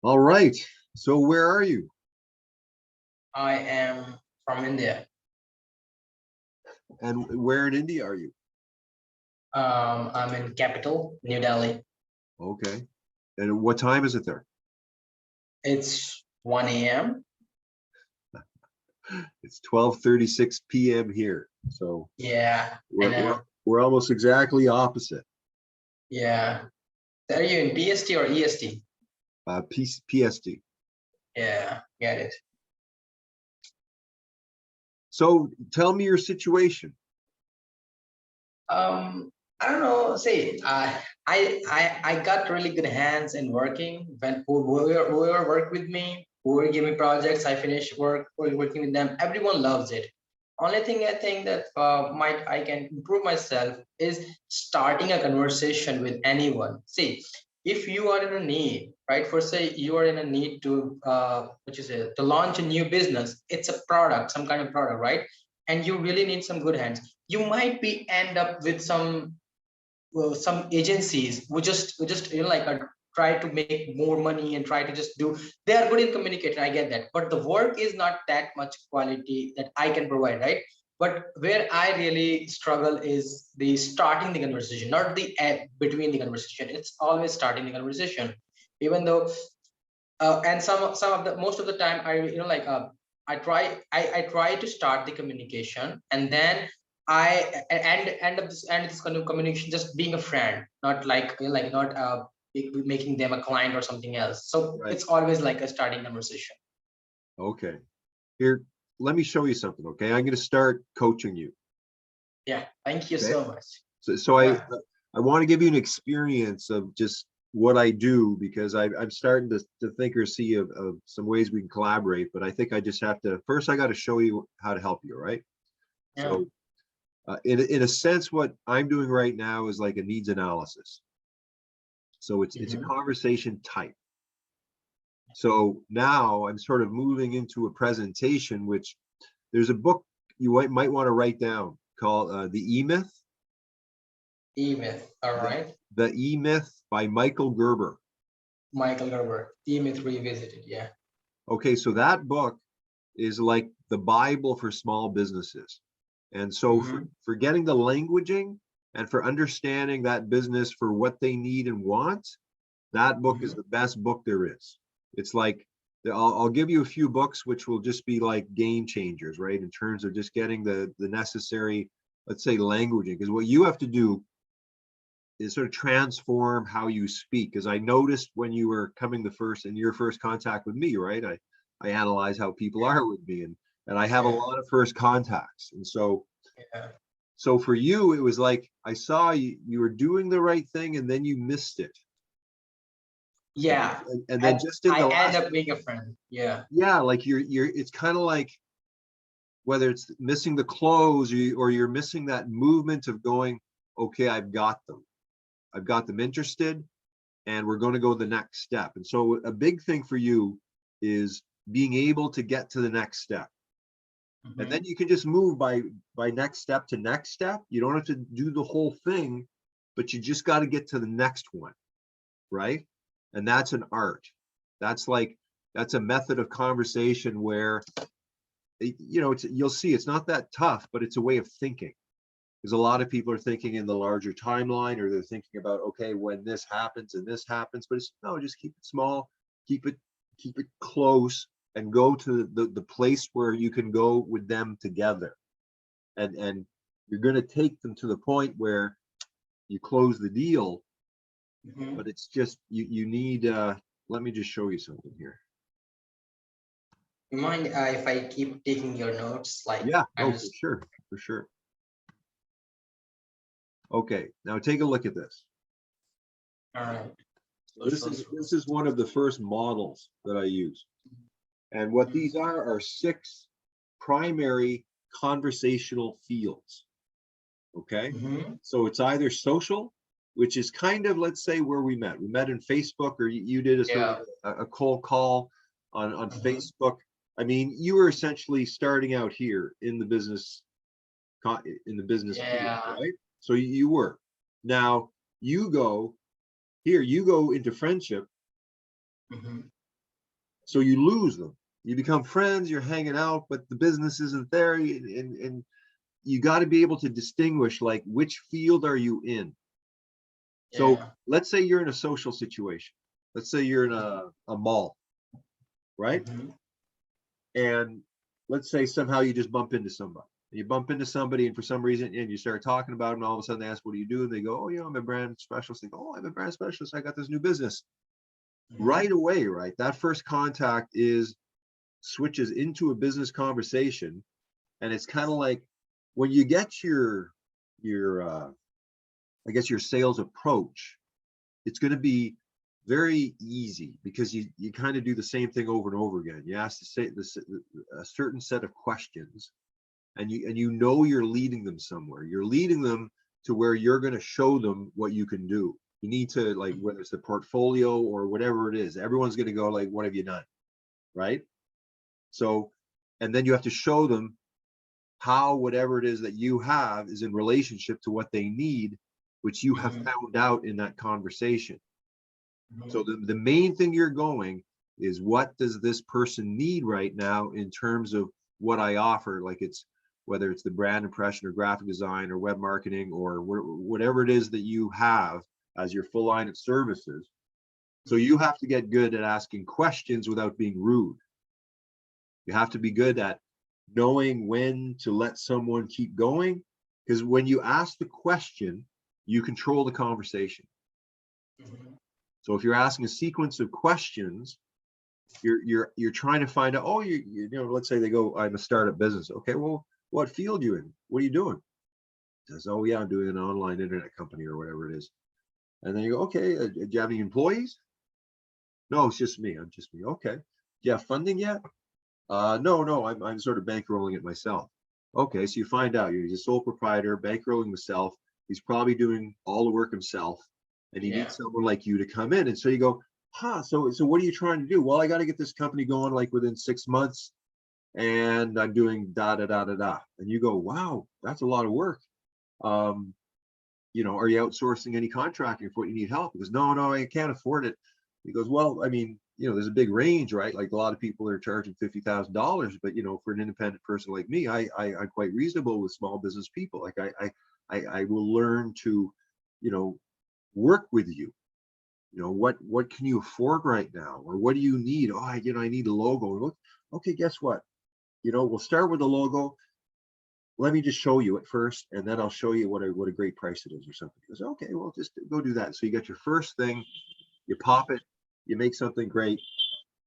All right. So where are you? I am from India. And where in India are you? I'm in capital, New Delhi. Okay. And what time is it there? It's 1 a.m. It's 12:36 p.m. here. So Yeah, I we're, we're know. we're almost exactly opposite. Yeah. Are you in PST or EST? PST. Yeah, get it. So tell me your situation. I don't know. See, I got really good hands in working. When whoever work with me, whoever give me projects, I finish working with them. Everyone loves it. Only thing I think that might I can improve myself is starting a conversation with anyone. See, if you are in a need, right? For say you are in a need to what you say to launch a new business. It's a product, some kind of product, right? And you really need some good hands. You might be end up with some agencies who just like try to make more money and try to just do. They are good in communicating, I get that, but the work is not that much quality that I can provide, right? But where I really struggle is the starting the conversation, not the between the conversation. It's always starting the conversation, even though and some of the most of the time I like I try to start the communication, and then I end this kind of communication just being a friend, not like not making them a client or something else. So Right. it's always like a starting conversation. Okay. Here, let me show you something. Okay. I'm going to start coaching you. Yeah, thank you Okay. so much. So Yeah. I want to give you an experience of just what I do, because I'm starting to think or see of some ways we can collaborate. But I think I just have to, first I got to show you how to help you, right? Yeah. So in a sense, what I'm doing right now is like a needs analysis. So it's a conversation type. So now I'm sort of moving into a presentation, which there's a book you might want to write down called The E-Myth. E-Myth, all right. The E-Myth by Michael Gerber. Michael Gerber, E-Myth Revisited, yeah. Okay, so that book is like the Bible for small businesses. And so for getting the languaging and for understanding that business for what they need and want, that book is the best book there is. It's like, I'll give you a few books which will just be like game changers, right? In terms of just getting the necessary, let's say, languaging. Because what you have to do is sort of transform how you speak. Because I noticed when you were coming in your first contact with me, right? I analyze how people are with me, and I have a lot of first contacts. And so, so for you, it was like, I saw you were doing the right thing and then you missed it. Yeah. And then just in the I end up being a friend. Yeah. Yeah, like it's kind of like whether it's missing the close or you're missing that movement of going, okay, I've got them interested, and we're going to go the next step. And so a big thing for you is being able to get to the next step. And then you can just move by next step to next step. You don't have to do the whole thing, but you just got to get to the next one, right? And that's an art. That's a method of conversation where, you'll see it's not that tough, but it's a way of thinking. Because a lot of people are thinking in the larger timeline, or they're thinking about, okay, when this happens and this happens, but it's no, just keep it small, keep it close, and go to the place where you can go with them together. And you're going to take them to the point where you close the deal. But it's just, you need, let me just show you something here. You mind if I keep taking your notes? Like, yeah, for sure. Okay, now take a look at this. All right. This is one of the first models that I use. And what these are 6 primary conversational fields. Okay, so it's either social, which is kind of, let's say, where we met in Facebook, or you did a cold call on Facebook. I mean, you were essentially starting out here in the business field, right? So you were. Now you go into friendship, So you lose them. You become friends, you're hanging out, but the business isn't there. And you got to be able to distinguish, like, which field are you in? So Yeah. let's say you're in a social situation. Let's say you're in a mall, right? Mhm. And let's say somehow you just bump into somebody. You bump into somebody, and for some reason, and you start talking about it, and all of a sudden they ask, what do you do? And they go, oh, yeah, I'm a brand specialist. They go, oh, I'm a brand specialist. I got this new business. Right Mhm. away, right? That first contact switches into a business conversation. And it's kind of like when you get your I guess your sales approach, it's going to be very easy because you kind of do the same thing over and over again. You ask a certain set of questions, and you know you're leading them somewhere. You're leading them to where you're going to show them what you can do. You need to, like, whether it's the portfolio or whatever it is, everyone's going to go like, what have you done? Right? So, and then you have to show them how whatever it is that you have is in relationship to what they need, which you have Mhm. found out in that conversation. So Mhm. the main thing you're going is, what does this person need right now in terms of what I offer? Like, it's whether it's the brand impression or graphic design or web marketing or whatever it is that you have as your full line of services. So you have to get good at asking questions without being rude. You have to be good at knowing when to let someone keep going, because when you ask the question, you control the conversation. Mhm. So if you're asking a sequence of questions, you're trying to find out, oh, you know, let's say they go, I'm a startup business. Okay, well, what field you in? What are you doing? Says, oh yeah, I'm doing an online internet company or whatever it is. And then you go, okay, do you have any employees? No, it's just me. I'm just me. Okay. Do you have funding yet? No, I'm sort of bankrolling it myself. Okay, so you find out he's a sole proprietor, bankrolling himself. He's probably doing all the work himself, and he Yeah. needs someone like you to come in. And so you go, huh? So what are you trying to do? Well, I got to get this company going like within 6 months, and I'm doing da da da da da. And you go, wow, that's a lot of work. Um, are you outsourcing any contracting for what you need help? He goes, no, I can't afford it. He goes, well, I mean, there's a big range, right? Like a lot of people are charging $50,000, but for an independent person like me, I'm quite reasonable with small business people. Like I will learn to, work with you. What can you afford right now, or what do you need? Oh, I need a logo. Look, okay, guess what? We'll start with the logo. Let me just show you it first, and then I'll show you what a great price it is or something. He goes, okay, well, just go do that. So you got your first thing, you pop it, you make something great,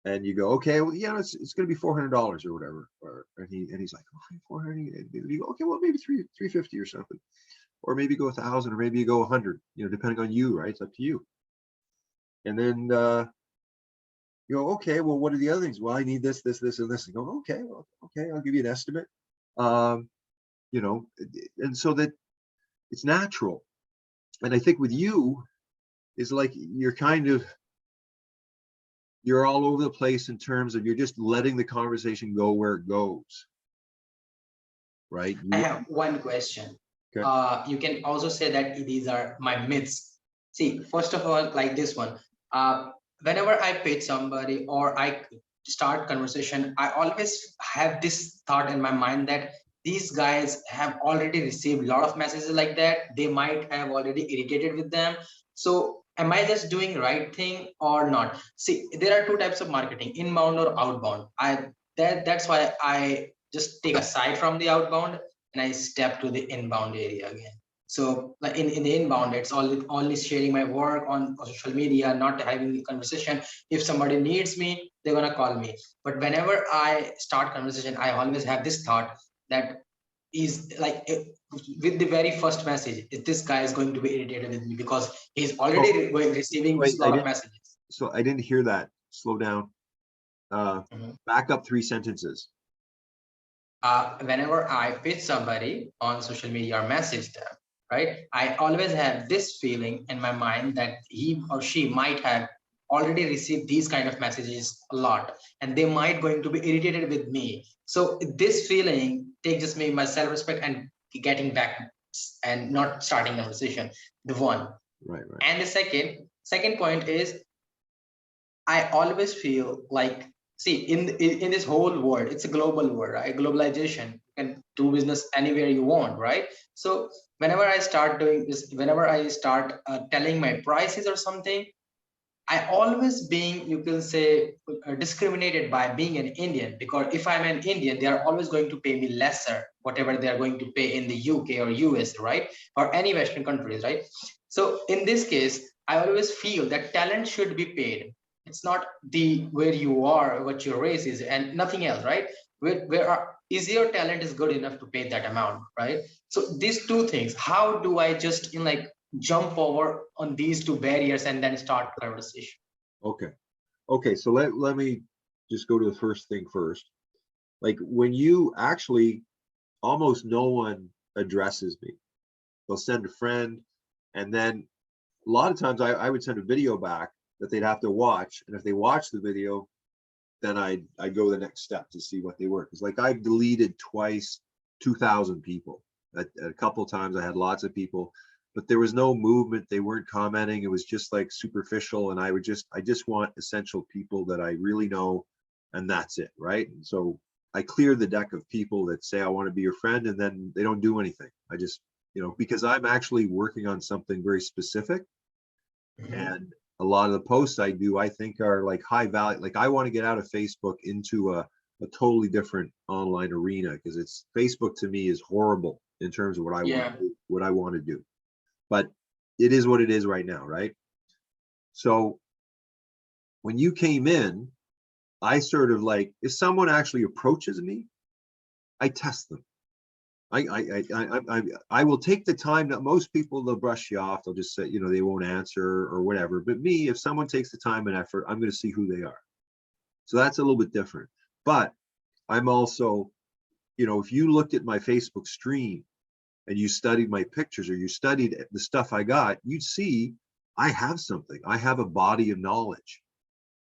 and you go, okay, well, yeah, it's going to be $400 or whatever. And he's like, okay, 400. And you go, okay, well, maybe 350 or something, or maybe go 1,000, or maybe you go 100. Depending on you, right? It's up to you. And then you go, okay, well, what are the other things? Well, I need this, this, this, and this. And go, okay, well, okay, I'll give you an estimate. Um, and so that it's natural. And I think with you is like you're all over the place in terms of, you're just letting the conversation go where it goes, right? I have one question. Okay. You can also say that these are my myths. See, first of all, like this one, whenever I pitch somebody or I start conversation, I always have this thought in my mind that these guys have already received a lot of messages like that. They might have already irritated with them. So am I just doing right thing or not? See, there are two types of marketing, inbound or outbound. That's why I just take a side from the outbound and I step to the inbound area again. So like in the inbound, it's only sharing my work on social media, not having the conversation. If somebody needs me, they're gonna call me. But whenever I start conversation, I always have this thought that is like with the very first message, if this guy is going to be irritated with me because he's Oh, already receiving wait, a lot of messages. I didn't hear that. Slow down. Mhm. Back up 3 sentences. Whenever I pitch somebody on social media or message them, right, I always have this feeling in my mind that he or she might have already received these kind of messages a lot, and they might going to be irritated with me. So this feeling takes me my self-respect and getting back and not starting conversation. The one. Right, right. And the second point is I always feel like see, in this whole world, it's a global world, right? Globalization. You can do business anywhere you want, right? So whenever I start doing this, whenever I start telling my prices or something, I always being, you can say, discriminated by being an Indian, because if I'm an Indian, they are always going to pay me lesser, whatever they are going to pay in the UK or US, right? Or any Western countries, right? So in this case, I always feel that talent should be paid. It's not the where you are, what your race is, and nothing else, right? Is your talent is good enough to pay that amount, right? So these two things, how do I just in like jump over on these two barriers and then start conversation? Okay. Okay. So let me just go to the first thing first. Like when you actually, almost no one addresses me. They'll send a friend, and then a lot of times I would send a video back that they'd have to watch. And if they watch the video, then I'd go the next step to see what they were. Because like I've deleted twice 2,000 people. At a couple of times I had lots of people, but there was no movement. They weren't commenting. It was just like superficial. And I just want essential people that I really know, and that's it, right? And so I clear the deck of people that say I want to be your friend, and then they don't do anything. I just, because I'm actually working on something very specific. And a lot of the posts I do, I think are like high value. Like I want to get out of Facebook into a totally different online arena, because it's Facebook to me is horrible in terms of what I want to do. But it is what it is right now, right? So when you came in, I sort of like, if someone actually approaches me, I test them. I will take the time. That most people, they'll brush you off. They'll just say, they won't answer or whatever. But me, if someone takes the time and effort, I'm going to see who they are. So that's a little bit different. But I'm also, if you looked at my Facebook stream and you studied my pictures, or you studied the stuff I got, you'd see I have something. I have a body of knowledge.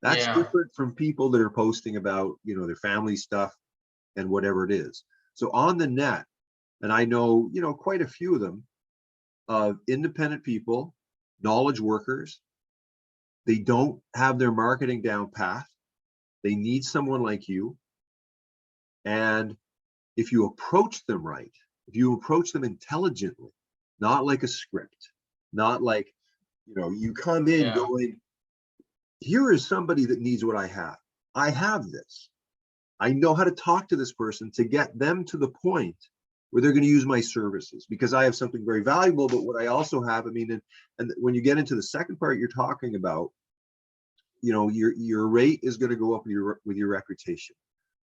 That's different from people that are posting about, their family stuff and whatever it is. So on the net, and I know, quite a few of them, independent people, knowledge workers. They don't have their marketing down pat. They need someone like you. And if you approach them right, if you approach them intelligently, not like a script, not like, you come in going, here is somebody that needs what I have. I have this. I know how to talk to this person to get them to the point where they're going to use my services, because I have something very valuable. But what I also have, and when you get into the second part you're talking about, your rate is going to go up with your reputation.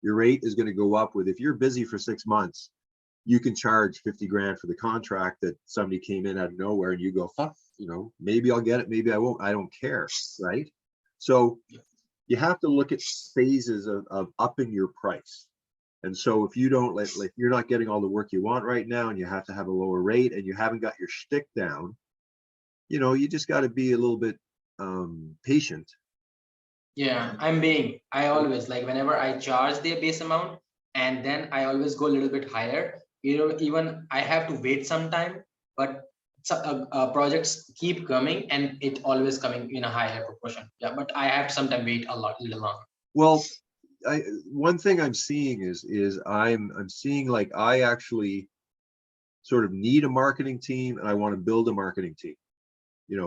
Your rate is going to go up with, if you're busy for 6 months, you can charge 50 grand for the contract that somebody came in out of nowhere, and you go, fuck, maybe I'll get it, maybe I won't. I don't care, right? So you have to look at phases of upping your price. And so if you don't like you're not getting all the work you want right now, and you have to have a lower rate, and you haven't got your shtick down, you just got to be a little bit patient. I always like, whenever I charge the base amount, and then I always go a little bit higher, even I have to wait some time, but projects keep coming, and it always coming in a higher proportion. But I have to sometimes wait a little long. Well, one thing I'm seeing is I'm seeing like I actually sort of need a marketing team, and I want to build a marketing team,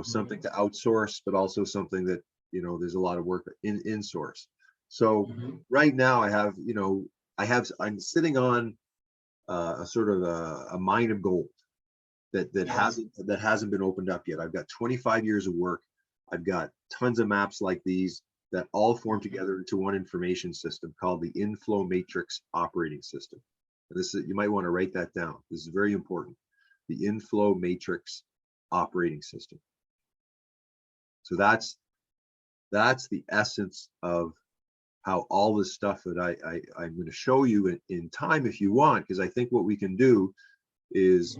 something to outsource, but also something that, there's a lot of work in source. So right now I have, I'm sitting on a sort of a mine of gold that hasn't been opened up yet. I've got 25 years of work. I've got tons of maps like these that all form together into one information system called the Inflow Matrix Operating System. And this is, you might want to write that down. This is very important. The Inflow Matrix Operating System. So that's the essence of how all this stuff that I'm going to show you in time, if you want, because I think what we can do is,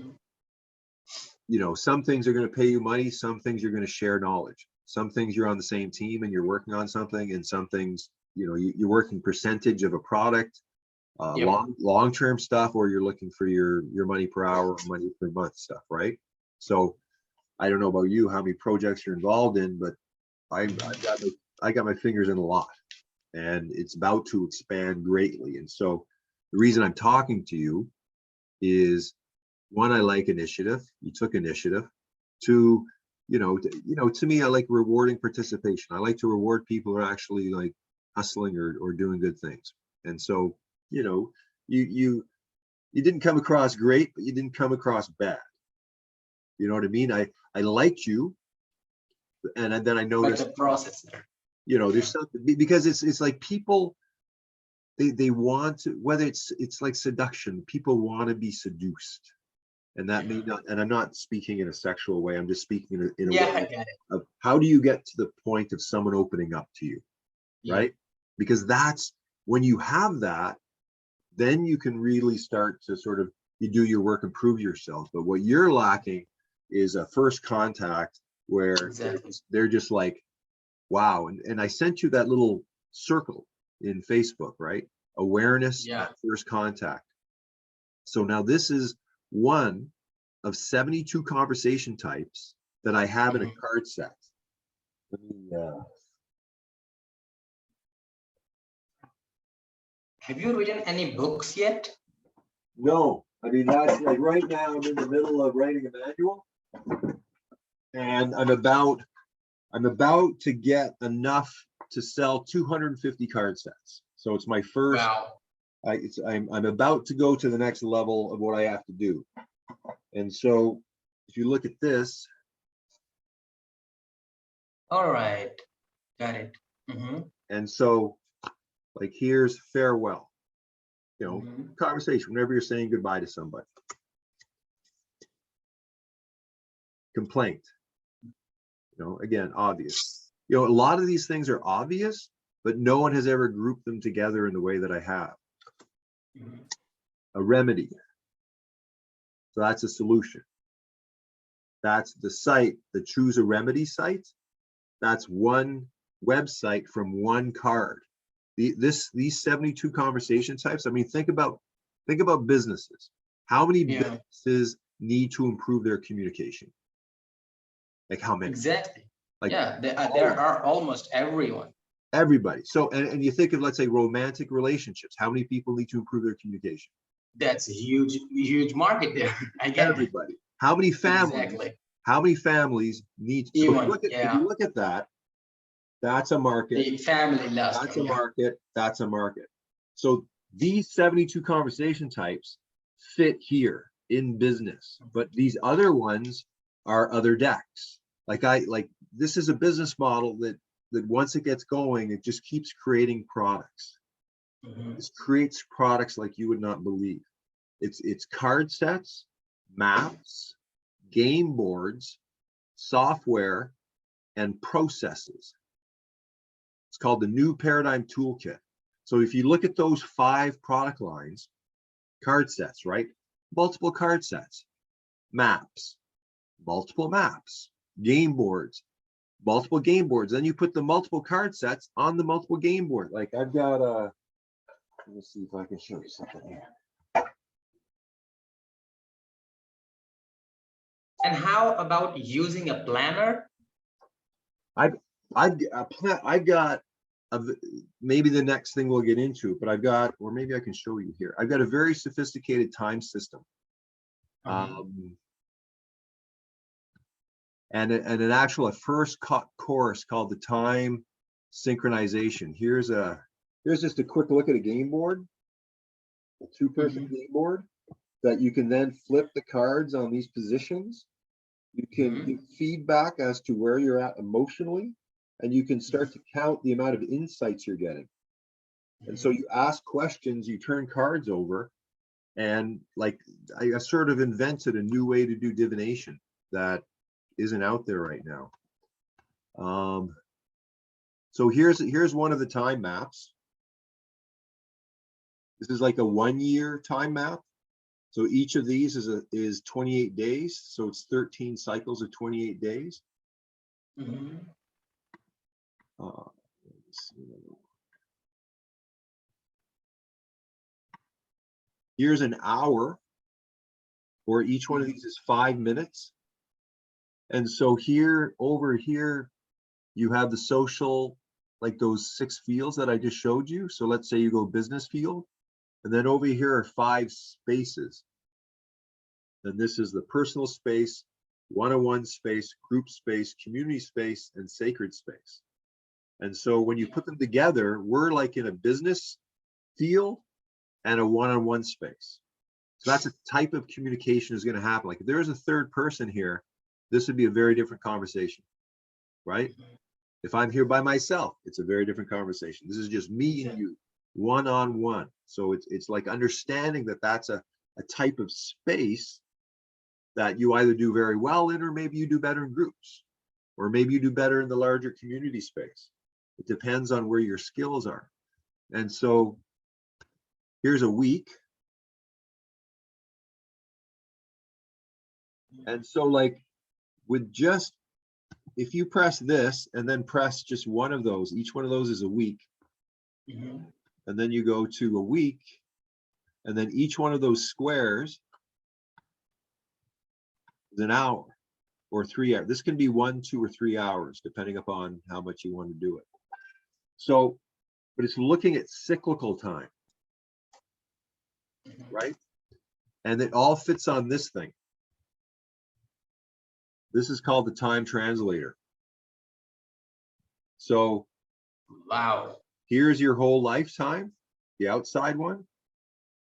some things are going to pay you money, some things you're going to share knowledge, some things you're on the same team and you're working on something, and some things, you're working percentage of a product, long-term stuff, or you're looking for your money per hour, money per month stuff, right? So I don't know about you, how many projects you're involved in, but I got my fingers in a lot. and it's about to expand greatly. And so the reason I'm talking to you is, one, I like initiative. You took initiative. Two, to me, I like rewarding participation. I like to reward people who are actually like hustling or doing good things. And so, you didn't come across great, but you didn't come across bad. You know what I mean? I liked you, and then I noticed the process there. There's something, because it's like people, they want to, whether it's like seduction, people want to be seduced, and that may not, and I'm not speaking in a sexual way, I'm just speaking in a Yeah, I way get it. of how do you get to the point of someone opening up to you, right? Because that's when you have that, then you can really start to sort of, you do your work and prove yourself. But what you're lacking is a first contact where they're just like, wow. And I sent you that little circle in Facebook, right? Awareness at first contact. So now this is one of 72 conversation types that I have in a card set. Let me, have you written any books yet? No, I mean, that's like right now I'm in the middle of writing a manual, and I'm about to get enough to sell 250 card sets. So it's my first. Wow. I'm about to go to the next level of what I have to do. And so if you look at this. All right, got it. And so like here's farewell, conversation, whenever you're saying goodbye to somebody. Complaint, again, obvious. A lot of these things are obvious, but no one has ever grouped them together in the way that I have. A remedy. So that's a solution. That's the site, the choose a remedy site. That's one website from one card. These 72 conversation types. I mean, think about businesses. How many businesses need to improve their communication? Like how many? Exactly. Like there are almost everyone. Everybody. So and you think of, let's say, romantic relationships. How many people need to improve their communication? That's a huge market there. I get everybody. It. How many families? Exactly. How many families need? So if you look at that, that's a market. The family loves. That's a market. That's a market. So these 72 conversation types fit here in business, but these other ones are other decks. Like this is a business model that once it gets going, it just keeps creating products. It creates products like you would not believe. It's card sets, maps, game boards, software, and processes. It's called the new Paradigm Toolkit. So if you look at those 5 product lines, card sets, right? Multiple card sets, maps, multiple maps, game boards, multiple game boards. Then you put the multiple card sets on the multiple game board. Like I've got let me see if I can show you something here. And how about using a planner? I've got maybe the next thing we'll get into, but I've got, or maybe I can show you here. I've got a very sophisticated time system. And an actual first course called the Time Synchronization. Here's just a quick look at a game board, a 2-person game board that you can then flip the cards on these positions. You can give feedback as to where you're at emotionally, and you can start to count the amount of insights you're getting. And so you ask questions, you turn cards over, and like I sort of invented a new way to do divination that isn't out there right now. So here's one of the time maps. This is like a 1-year time map. So each of these is 28 days. So it's 13 cycles of 28 days. Here's an hour, or each one of these is 5 minutes. And so over here, you have the social like those 6 fields that I just showed you. So let's say you go business field, and then over here are 5 spaces. And this is the personal space, one-on-one space, group space, community space, and sacred space. And so when you put them together, we're like in a business field and a one-on-one space. So that's a type of communication is going to happen. Like if there's a third person here, this would be a very different conversation, right? If I'm here by myself, it's a very different conversation. This is just me and you, one-on-one. So it's like understanding that that's a type of space that you either do very well in, or maybe you do better in groups, or maybe you do better in the larger community space. It depends on where your skills are. And so here's a week. And so like with just, if you press this and then press just one of those, each one of those is a week. Mm-hmm. And then you go to a week, and then each one of those squares is an hour or 3 hours. This can be 1, 2, or 3 hours, depending upon how much you want to do it. So, but it's looking at cyclical time, right? And it all fits on this thing. This is called the Time Translator. So, Wow. here's your whole lifetime, the outside one.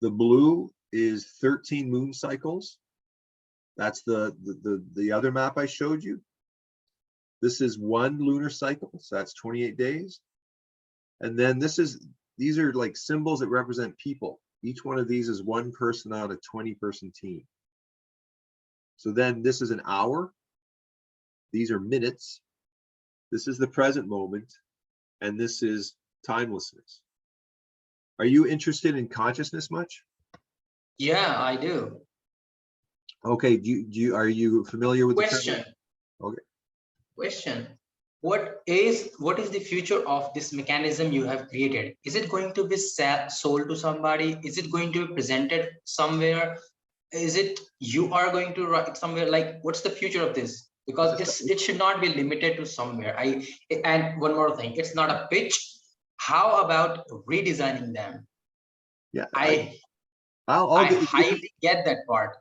The blue is 13 moon cycles. That's the other map I showed you. This is 1 lunar cycle, so that's 28 days. And then these are like symbols that represent people. Each one of these is 1 person on a 20-person team. So then this is an hour. These are minutes. This is the present moment. And this is timelessness. Are you interested in consciousness much? Yeah, I do. Okay, are you familiar with Question. the term? Okay. Question. What is the future of this mechanism you have created? Is it going to be sold to somebody? Is it going to be presented somewhere? Is it you are going to write somewhere? Like, what's the future of this? Because it should not be limited to somewhere. And one more thing, it's not a pitch. How about redesigning them? Yeah, I I'll highly get that part.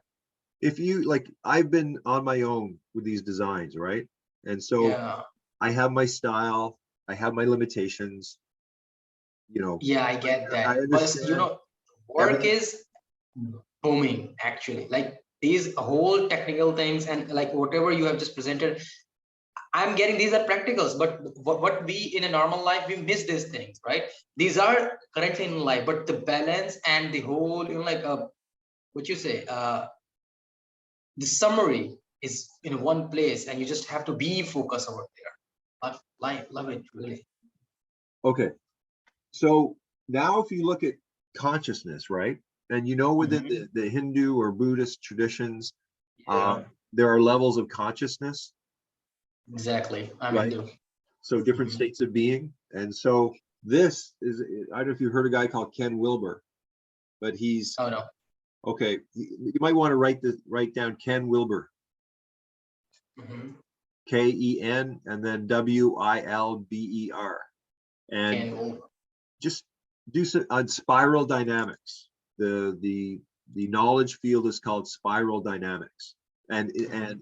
If you like, I've been on my own with these designs, right? And so Yeah. I have my style, I have my limitations, you know. Yeah, I get I that. But understand work everything. is booming actually. Like these whole technical things and like whatever you have just presented, I'm getting these are practicals, but what we in a normal life we miss these things, right? These are currently in life, but the balance and the whole, like what you say, the summary is in one place, and you just have to be focused over there. Love it really. Okay, so now if you look at consciousness, right? And you know within the Hindu or Buddhist traditions, Yeah, there are levels of consciousness, exactly. I'm right? Hindu. So different states of being. And so this is, I don't know if you've heard a guy called Ken Wilber, but he's, Oh no. okay, you might want to write down Ken Wilber. K-E-N and then W-I-L-B-E-R. And just do some on spiral dynamics. The knowledge field is called spiral dynamics and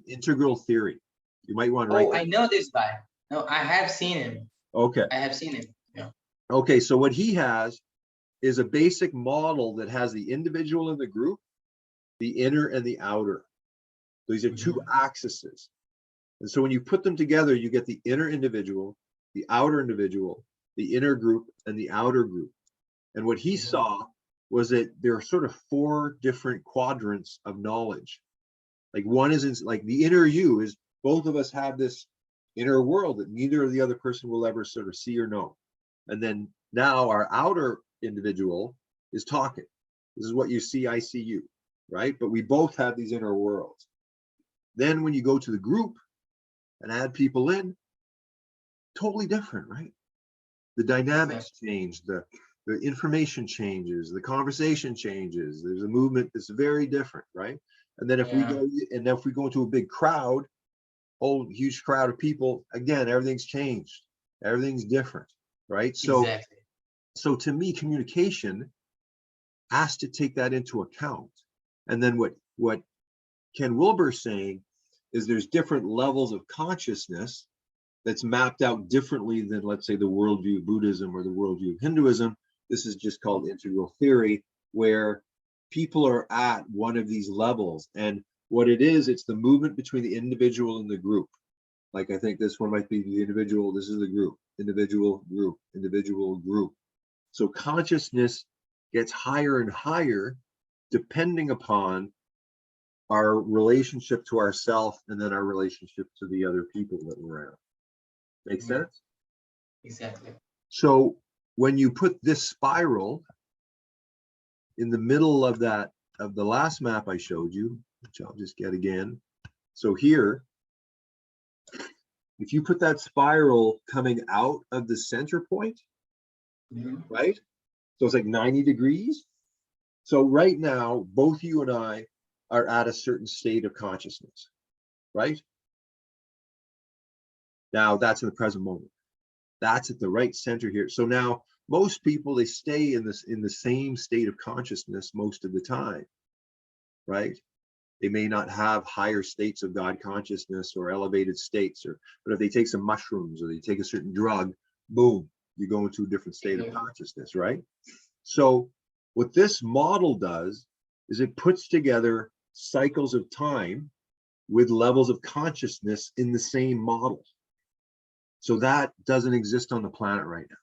integral theory. You might want to write that. I know this guy. No, I have seen him. Okay. I have seen him. Yeah. Okay, so what he has is a basic model that has the individual in the group, the inner and the outer. These are 2 axes. And so when you put them together, you get the inner individual, the outer individual, the inner group, and the outer group. And what he saw was that there are sort of 4 different quadrants of knowledge. Like one is like the inner you is both of us have this inner world that neither of the other person will ever sort of see or know. And then now our outer individual is talking. This is what you see, I see you, right? But we both have these inner worlds. Then when you go to the group and add people in, totally different, right? The dynamics change, the information changes, the conversation changes. There's a movement that's very different, right? And then if we go into a big crowd, whole huge crowd of people, again, everything's changed. Everything's different. right? Exactly. So to me, communication has to take that into account. And then what Ken Wilber's saying is there's different levels of consciousness that's mapped out differently than, let's say, the worldview of Buddhism or the worldview of Hinduism. This is just called integral theory, where people are at one of these levels. And what it is, it's the movement between the individual and the group. Like, I think this one might be the individual, this is the group, individual, group, individual, group. So consciousness gets higher and higher depending upon our relationship to ourself and then our relationship to the other people that we're around. Make sense? Exactly. So when you put this spiral in the middle of that, of the last map I showed you, which I'll just get again. So here, if you put that spiral coming out of the center point, right? So it's like 90 degrees. So right now, both you and I are at a certain state of consciousness, right? Now that's in the present moment. That's at the right center here. So now most people, they stay in the same state of consciousness most of the time, right? They may not have higher states of God consciousness or elevated states, but if they take some mushrooms or they take a certain drug, boom, you go into a different state of consciousness, right? So what this model does is it puts together cycles of time with levels of consciousness in the same model. So that doesn't exist on the planet right now.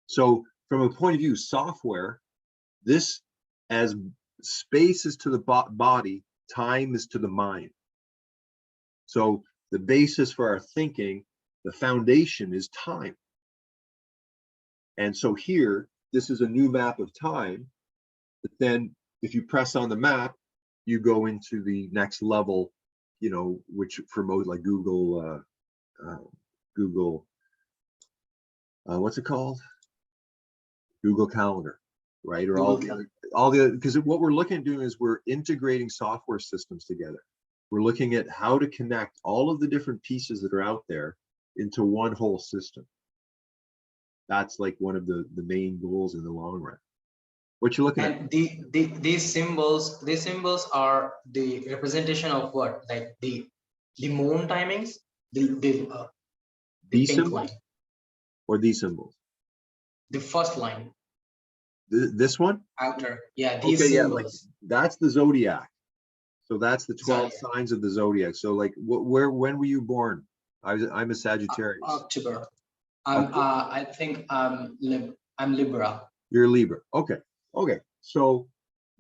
So from a point of view, software, this, as space is to the body, time is to the mind. So the basis for our thinking, the foundation is time. And so here, this is a new map of time. But then if you press on the map, you go into the next level, you know, which for most like Google, what's it called? Google Calendar, right? Or all the, because what we're looking at doing is we're integrating software systems together. We're looking at how to connect all of the different pieces that are out there into one whole system. That's like one of the main goals in the long run. What you're looking at? These symbols are the representation of what? Like the moon timings, the pink symbols line, or these symbols? the first line. This one? Outer, yeah, these Okay, symbols. yeah, like that's the Zodiac. So that's the 12 Zodiac. signs of the Zodiac. So like, when were you born? I'm a Sagittarius. October. I think I'm Libra. You're Libra. Okay. Okay. So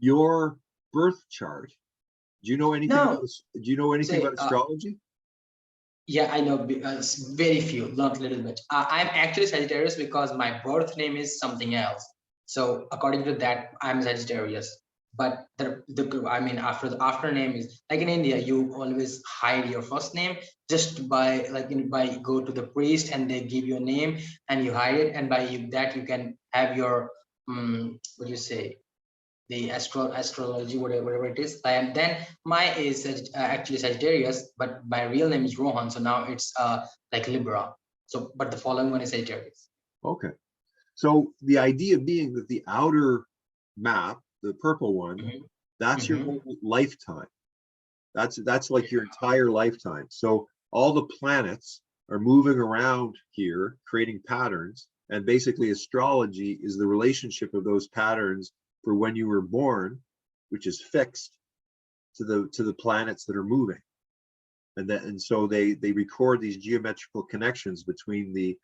your birth chart. Do you know anything about? Do you know anything about astrology? Yeah, I know very few, not little bit. I'm actually Sagittarius because my birth name is something else. So according to that, I'm Sagittarius. But I mean, after the after name is like in India, you always hide your first name just by by go to the priest and they give you a name and you hide it, and by that you can have your what do you say, the astrology, whatever it is. And then my is actually Sagittarius, but my real name is Rohan, so now it's like Libra. So but the following one is Sagittarius. Okay. So the idea being that the outer map, the purple one, that's your whole lifetime. That's like your entire lifetime. So all the planets are moving around here, creating patterns, and basically astrology is the relationship of those patterns for when you were born, which is fixed to the planets that are moving. And so they record these geometrical connections between the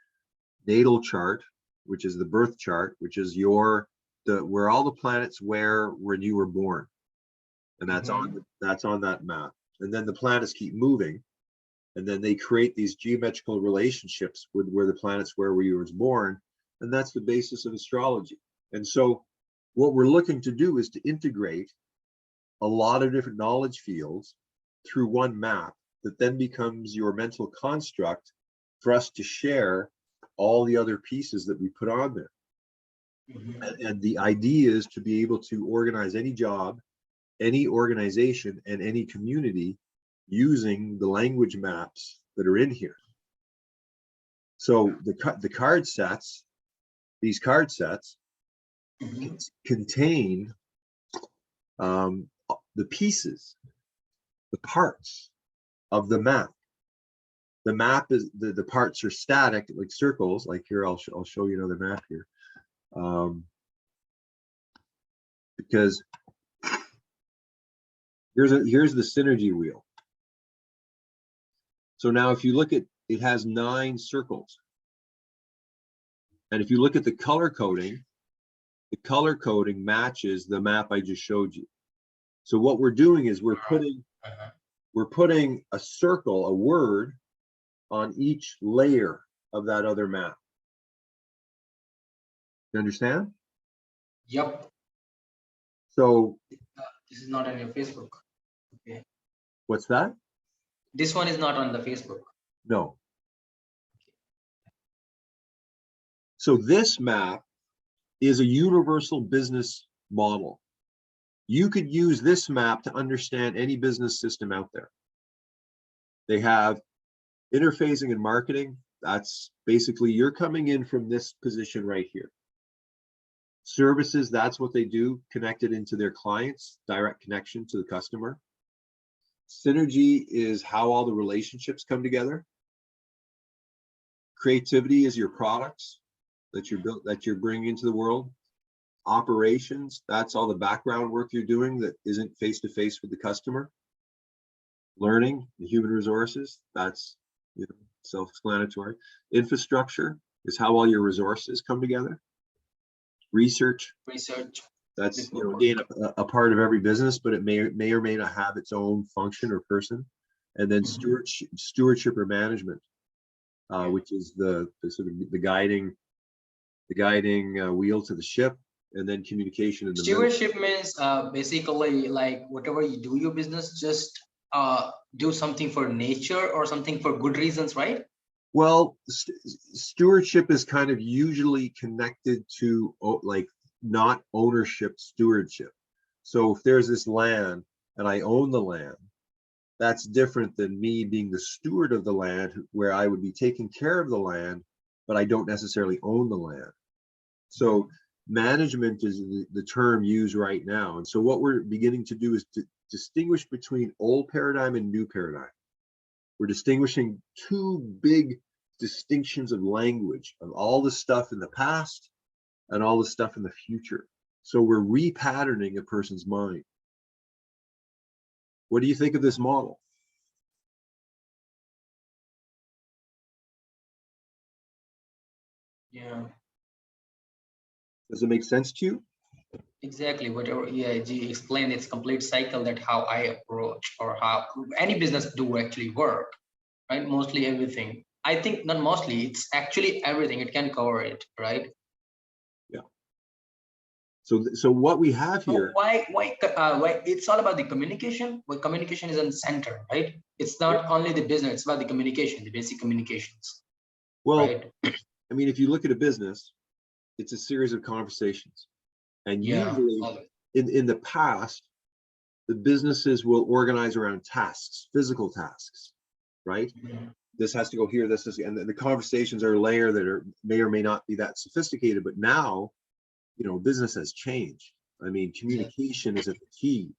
natal chart, which is the birth chart, which is where all the planets were when you were born, and that's on that map. And then the planets keep moving, and then they create these geometrical relationships with where the planets were where you were born, and that's the basis of astrology. And so what we're looking to do is to integrate a lot of different knowledge fields through one map that then becomes your mental construct for us to share all the other pieces that we put on there. And the idea is to be able to organize any job, any organization, and any community using the language maps that are in here. So the card sets, these card sets contain the pieces, the parts of the map. The map is the parts are static, like circles. Like here, I'll show you another map here, because here's the synergy wheel. So now, if you look at it, has 9 circles, and if you look at the color coding matches the map I just showed you. So what we're doing is we're putting a circle, a word, on each layer of that other map. You understand? Yep. So This is not on your Facebook. Okay. what's that? This one is not on the Facebook. No. So this map is a universal business model. You could use this map to understand any business system out there. They have interfacing and marketing. That's basically you're coming in from this position right here. Services, that's what they do, connected into their clients, direct connection to the customer. Synergy is how all the relationships come together. Creativity is your products that you're bringing into the world. Operations, that's all the background work you're doing that isn't face-to-face with the customer. Learning, the human resources, that's self-explanatory. Infrastructure is how all your resources come together. Research, that's again a part of every business, but it may or may not have its own function or person. And then stewardship or management, which is the sort of the guiding wheel to the ship. And then communication in the stewardship means basically like whatever you do your business, just do something for nature or something for good reasons, right? Well, stewardship is kind of usually connected to like not ownership, stewardship. So if there's this land and I own the land, that's different than me being the steward of the land, where I would be taking care of the land, but I don't necessarily own the land. So management is the term used right now. And so what we're beginning to do is to distinguish between old paradigm and new paradigm. We're distinguishing 2 big distinctions of language, of all the stuff in the past and all the stuff in the future. So we're repatterning a person's mind. What do you think of this model? Yeah. Does it make sense to you? Exactly. Whatever you explained, it's complete cycle that how I approach or how any business do actually work, right? Mostly everything. I think not mostly, it's actually everything. It can cover it, right? Yeah. So what we have here. So why it's all about the communication. Well, communication is in the center, right? It's not only the business, it's about the communication, the basic communications. Well, right? I mean, if you look at a business, it's a series of conversations. And usually in the past, the businesses will organize around tasks, physical tasks, right? This has to go here, this is, and the conversations are a layer that may or may not be that sophisticated, but now, business has changed. I mean, communication is at the key,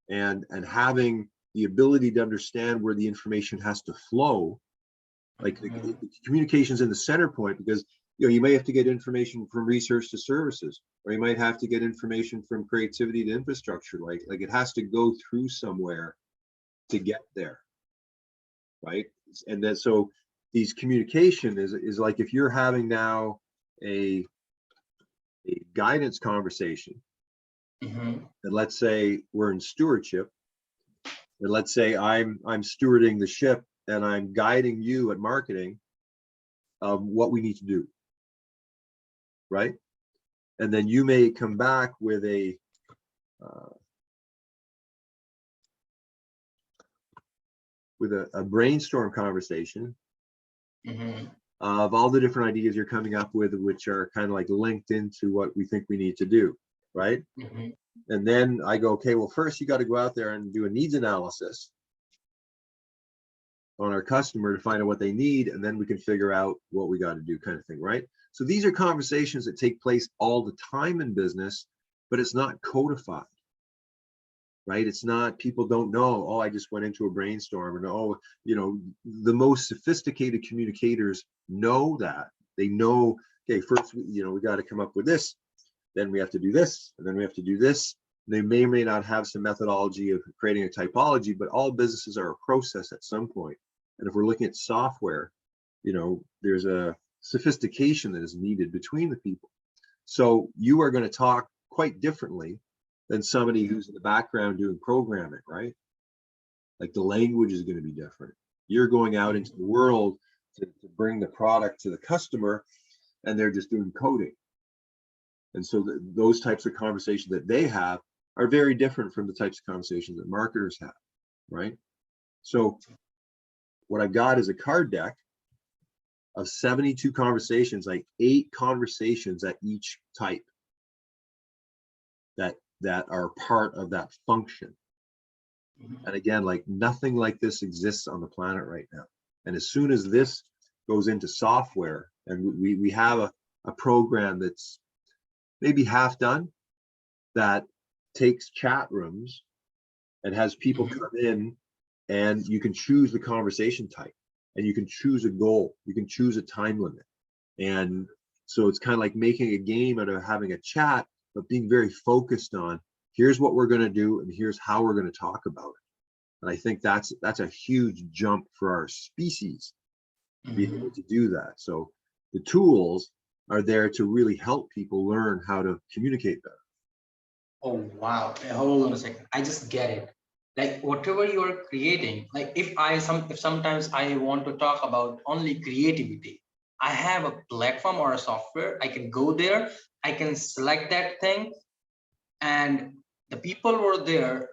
and having the ability to understand where the information has to flow, like the communication's in the center point, because you may have to get information from research to services, or you might have to get information from creativity to infrastructure. Like it has to go through somewhere to get there, right? And then so these communication is like if you're having now a guidance conversation, and let's say we're in stewardship, and let's say I'm stewarding the ship and I'm guiding you at marketing of what we need to do. Right? And then you may come back with a brainstorm conversation of all the different ideas you're coming up with, which are kind of like linked into what we think we need to do, right? And then I go, okay, well, first you got to go out there and do a needs analysis on our customer to find out what they need, and then we can figure out what we got to do, kind of thing, right? So these are conversations that take place all the time in business, but it's not codified, right? It's not, people don't know, oh, I just went into a brainstorm, and oh, you know, the most sophisticated communicators know that. They know, okay, first, you know, we got to come up with this, then we have to do this, and then we have to do this. They may or may not have some methodology of creating a typology, but all businesses are a process at some point. And if we're looking at software, you know, there's a sophistication that is needed between the people. So you are going to talk quite differently than somebody who's in the background doing programming, right? Like the language is going to be different. You're going out into the world to bring the product to the customer, and they're just doing coding. And so those types of conversations that they have are very different from the types of conversations that marketers have, right? So what I've got is a card deck of 72 conversations, like 8 conversations at each type that are part of that function. And again, like nothing like this exists on the planet right now. And as soon as this goes into software, and we have a program that's maybe half done, that takes chat rooms and has people come in, and you can choose the conversation type, and you can choose a goal, you can choose a time limit. And so it's kind of like making a game out of having a chat, but being very focused on, here's what we're going to do, and here's how we're going to talk about it. And I think that's a huge jump for our species to be able to do that. So the tools are there to really help people learn how to communicate better. Oh wow! Hold on a second. I just get it. Like whatever you are creating, like if sometimes I want to talk about only creativity, I have a platform or a software. I can go there. I can select that thing, and the people who are there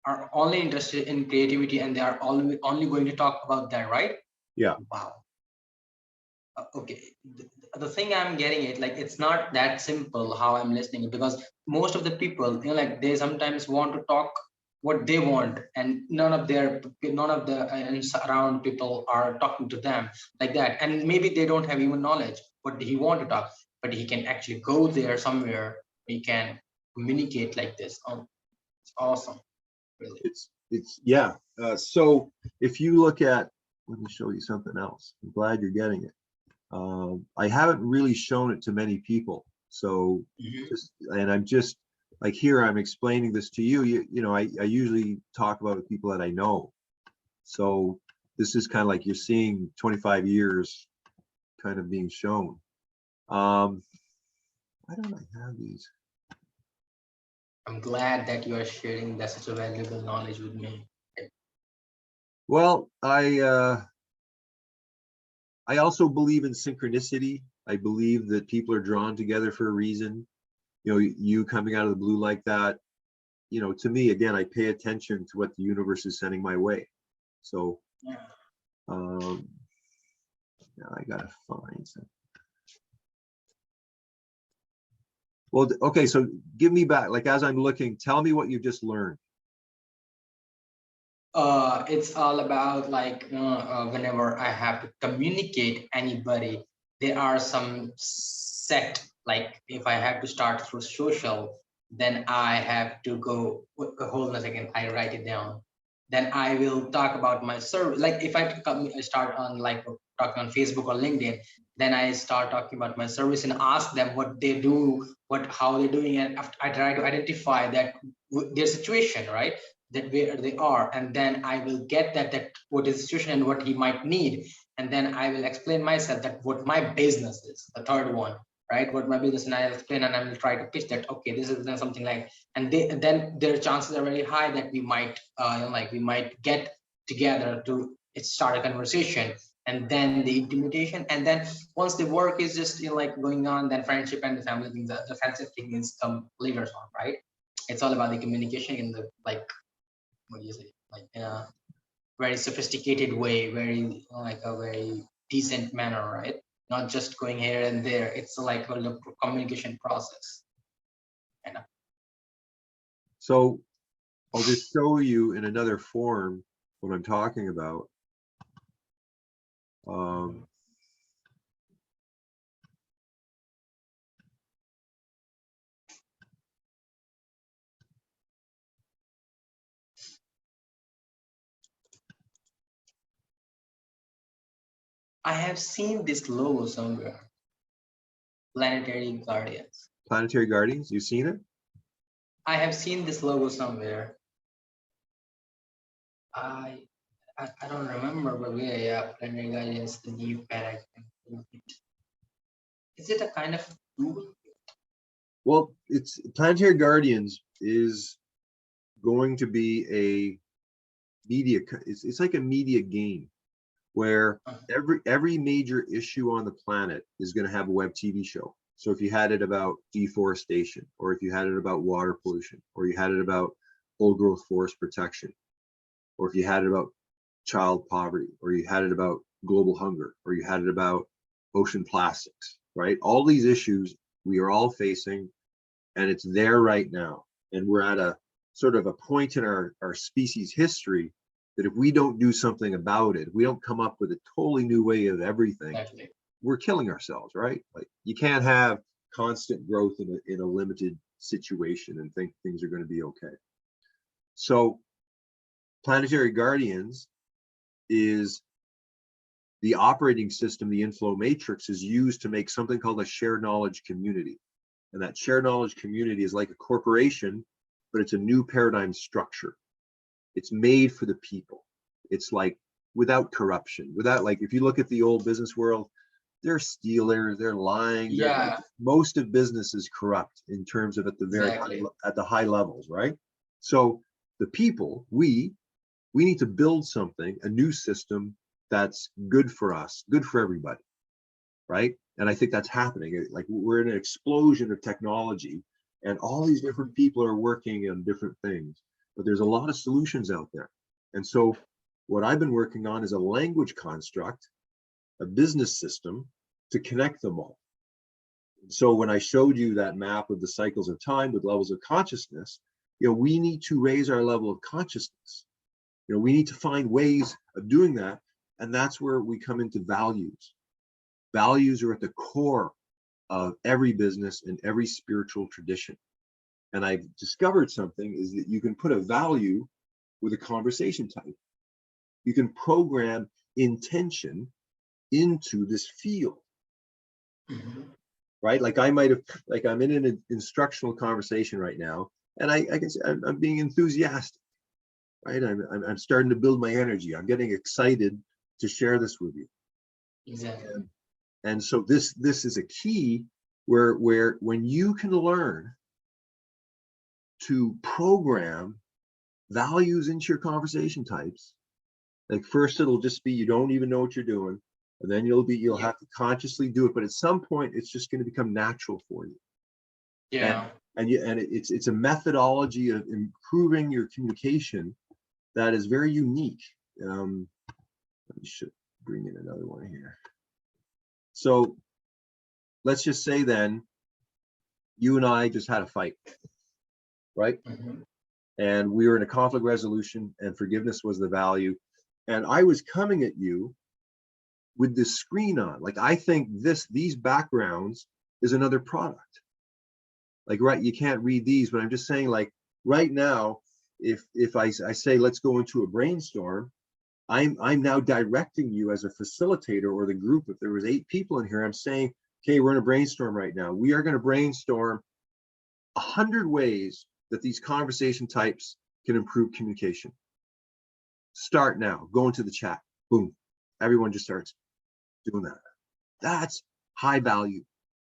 are only interested in creativity, and they are only going to talk about that, right? Yeah. Wow. Okay, the thing I'm getting it, like it's not that simple how I'm listening, because most of the people, you know, like they sometimes want to talk what they want, and none of the around people are talking to them like that, and maybe they don't have even knowledge what he want to talk, but he can actually go there somewhere, he can communicate like this. Oh, it's awesome, really. It's yeah. So if you look at, let me show you something else. I'm glad you're getting it. I haven't really shown it to many people, so and I'm just like, here I'm explaining this to you. You know, I usually talk about the people that I know, so this is kind of like you're seeing 25 years kind of being shown. Why don't I have these? I'm glad that you are sharing that such a valuable knowledge with me. Well, I also believe in synchronicity. I believe that people are drawn together for a reason. You know, you coming out of the blue like that, you know, to me, again, I pay attention to what the universe is sending my way. So, now I gotta find some. Well, okay, so give me back, like as I'm looking, tell me what you just learned. It's all about like whenever I have to communicate anybody, there are some set, like if I have to start through social, then I have to go, hold on a second, I write it down. Then I will talk about my service. Like if I start on like talking on Facebook or LinkedIn, then I start talking about my service and ask them what they do, how they're doing, and after I try to identify that their situation, right? That where they are, and then I will get that what is the situation and what he might need, and then I will explain myself that what my business is, the third one, right? What my business, and I'll explain, and I will try to pitch that, okay, this is something like, and then their chances are very high that we might we might get together to start a conversation, and then the implementation, and then once the work is just like going on, then friendship and the family things, the friendship things come later on, right? It's all about the communication in the like, what do you say, like in a very sophisticated way, very like a very decent manner, right? Not just going here and there. It's like a communication process. You know? So I'll just show you in another form what I'm talking about. Um, I have seen this logo somewhere. Planetary Guardians. Planetary Guardians, you seen it? I have seen this logo somewhere. I don't remember, but yeah, Planetary Guardians, the new Paradigm Toolkit. Is it a kind of tool? Well, it's Planetary Guardians is going to be a media. It's like a media game where every major issue on the planet is going to have a web TV show. So if you had it about deforestation, or if you had it about water pollution, or you had it about old growth forest protection, or if you had it about child poverty, or you had it about global hunger, or you had it about ocean plastics, right? All these issues we are all facing, and it's there right now. And we're at a sort of a point in our species history that if we don't do something about it, if we don't come up with a totally new way of everything, Exactly. we're killing ourselves, right? Like you can't have constant growth in a limited situation and think things are going to be okay. So Planetary Guardians is the operating system, the Inflow Matrix is used to make something called a shared knowledge community. And that shared knowledge community is like a corporation, but it's a new paradigm structure. It's made for the people. It's like without corruption, without, like, if you look at the old business world, they're stealers, they're lying. Yeah, Most of business is corrupt in terms of at the very exactly. at the high levels, right? So the people, we need to build something, a new system that's good for us, good for everybody, right? And I think that's happening. Like we're in an explosion of technology, and all these different people are working on different things, but there's a lot of solutions out there. And so what I've been working on is a language construct, a business system to connect them all. So when I showed you that map of the cycles of time with levels of consciousness, we need to raise our level of consciousness. We need to find ways of doing that. And that's where we come into values. Values are at the core of every business and every spiritual tradition. And I've discovered something is that you can put a value with a conversation type. You can program intention into this field, right? Like I might have, like I'm in an instructional conversation right now, and I can say I'm being enthusiastic, right? I'm starting to build my energy. I'm getting excited to share this with you. Exactly. And so this is a key where when you can learn to program values into your conversation types, like first it'll just be you don't even know what you're doing, and then you'll have to consciously do it, but at some point it's just going to become natural for you. Yeah. And it's a methodology of improving your communication that is very unique. Let me should bring in another one here. So let's just say then you and I just had a fight, right? And we were in a conflict resolution, and forgiveness was the value. And I was coming at you with this screen on. Like I think these backgrounds is another product. Like, right, you can't read these, but I'm just saying, like right now, if I say let's go into a brainstorm, I'm now directing you as a facilitator or the group. If there was 8 people in here, I'm saying, okay, we're in a brainstorm right now. We are going to brainstorm 100 ways that these conversation types can improve communication. Start now. Go into the chat. Boom. Everyone just starts doing that. That's high value.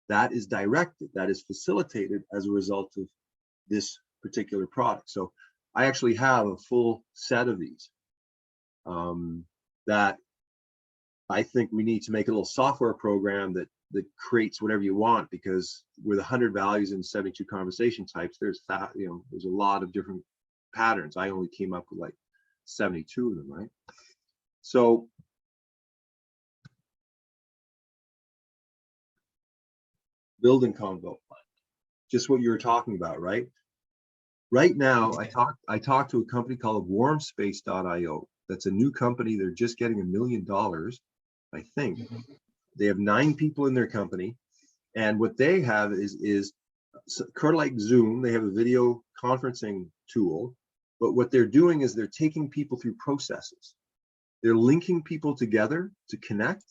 That is directed. That is facilitated as a result of this particular product. So I actually have a full set of these that I think we need to make a little software program that creates whatever you want, because with 100 values and 72 conversation types, there's a lot of different patterns. I only came up with like 72 of them, right? So building convo, just what you were talking about, right? Right now, I talked to a company called warmspace.io. That's a new company. They're just getting $1 million. I think. They have 9 people in their company, and what they have is kind of like Zoom. They have a video conferencing tool, but what they're doing is they're taking people through processes. They're linking people together to connect,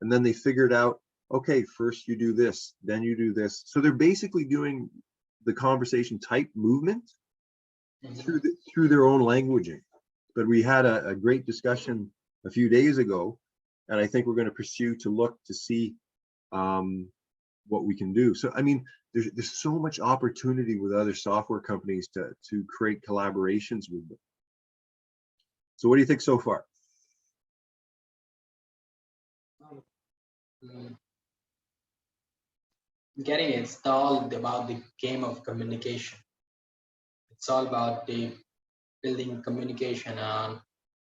and then they figured out, okay, first you do this, then you do this. So they're basically doing the conversation type movement through their own languaging. But we had a great discussion a few days ago, and I think we're going to pursue to look to see what we can do. So I mean, there's so much opportunity with other software companies to create collaborations with them. So what do you think so far? Getting it, it's all about the game of communication. It's all about the building communication and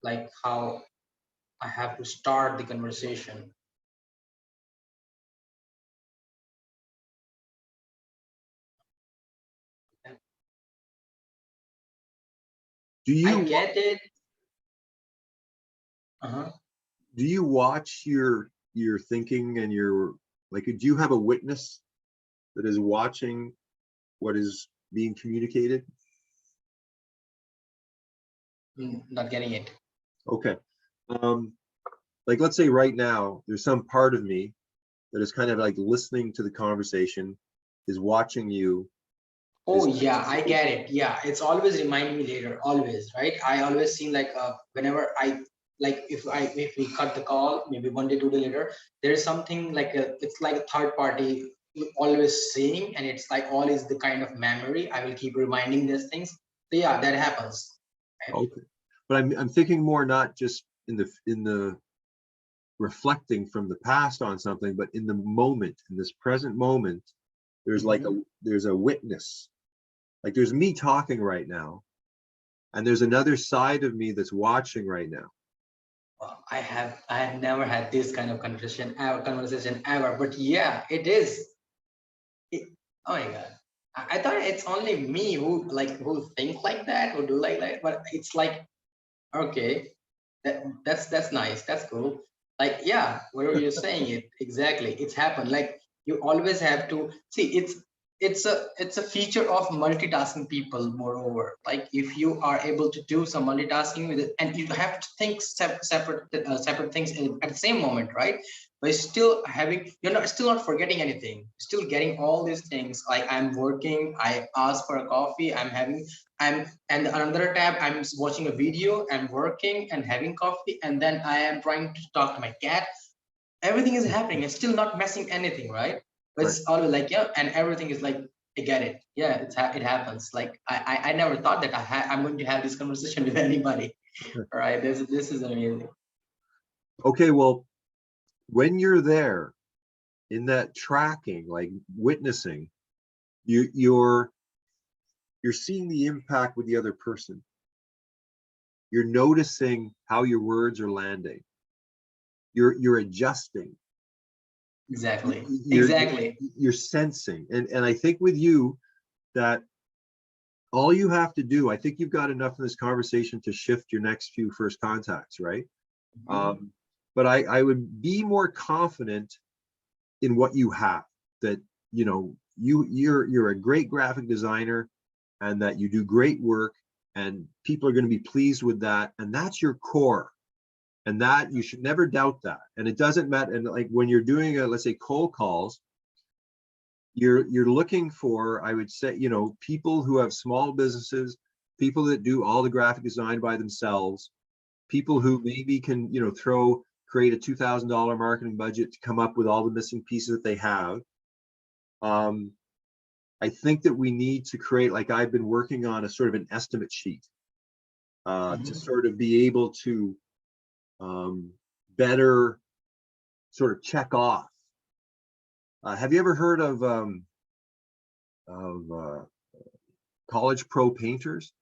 like how I have to start the conversation. Do you I get it. do you watch your thinking and your, like, do you have a witness that is watching what is being communicated? Not getting it. Okay. Like, let's say right now there's some part of me that is kind of like listening to the conversation, is watching you. Oh yeah, I get it. Yeah, it's always remind me later, always, right? I always seem like whenever I like if we cut the call, maybe 1 day, 2 day later, there is something like it's like a third party always saying, and it's like all is the kind of memory. I will keep reminding these things. So yeah, that happens. Okay, but I'm thinking more not just in the reflecting from the past on something, but in the moment, in this present moment, there's like there's a witness. Like there's me talking right now, and there's another side of me that's watching right now. Well, I have never had this kind of conversation ever, but yeah, it is. Oh my god. I thought it's only me who think like that, who do like that, but it's like okay, that's nice, that's cool. Like yeah, whatever you're saying, it exactly, it's happened. Like you always have to see it's a feature of multitasking people. Moreover, like if you are able to do some multitasking with it, and you have to think separate things at the same moment, right? But still having, you're not still not forgetting anything, still getting all these things. Like I'm working, I ask for a coffee, and another tab I'm watching a video, I'm working and having coffee, and then I am trying to talk to my cat. Everything is happening, it's still not messing anything, right? But Right. it's always like yeah, and everything is like I get it. Yeah, it happens. Like I never thought that I'm going to have this conversation with anybody. All right, this is amazing. Okay, well, when you're there in that tracking, like witnessing, you're seeing the impact with the other person. You're noticing how your words are landing. You're adjusting. Exactly. You're Exactly. you're sensing, and I think with you that all you have to do, I think you've got enough in this conversation to shift your next few first contacts, right? But I would be more confident in what you have, that you know you're a great graphic designer, and that you do great work, and people are going to be pleased with that, and that's your core, and that you should never doubt that. And it doesn't matter, and like when you're doing let's say cold calls, you're looking for, I would say, people who have small businesses, people that do all the graphic design by themselves, people who maybe can create a $2,000 marketing budget to come up with all the missing pieces that they have. I think that we need to create, like I've been working on, a sort of an estimate sheet to sort of be able to better sort of check off. Have you ever heard of college pro painters?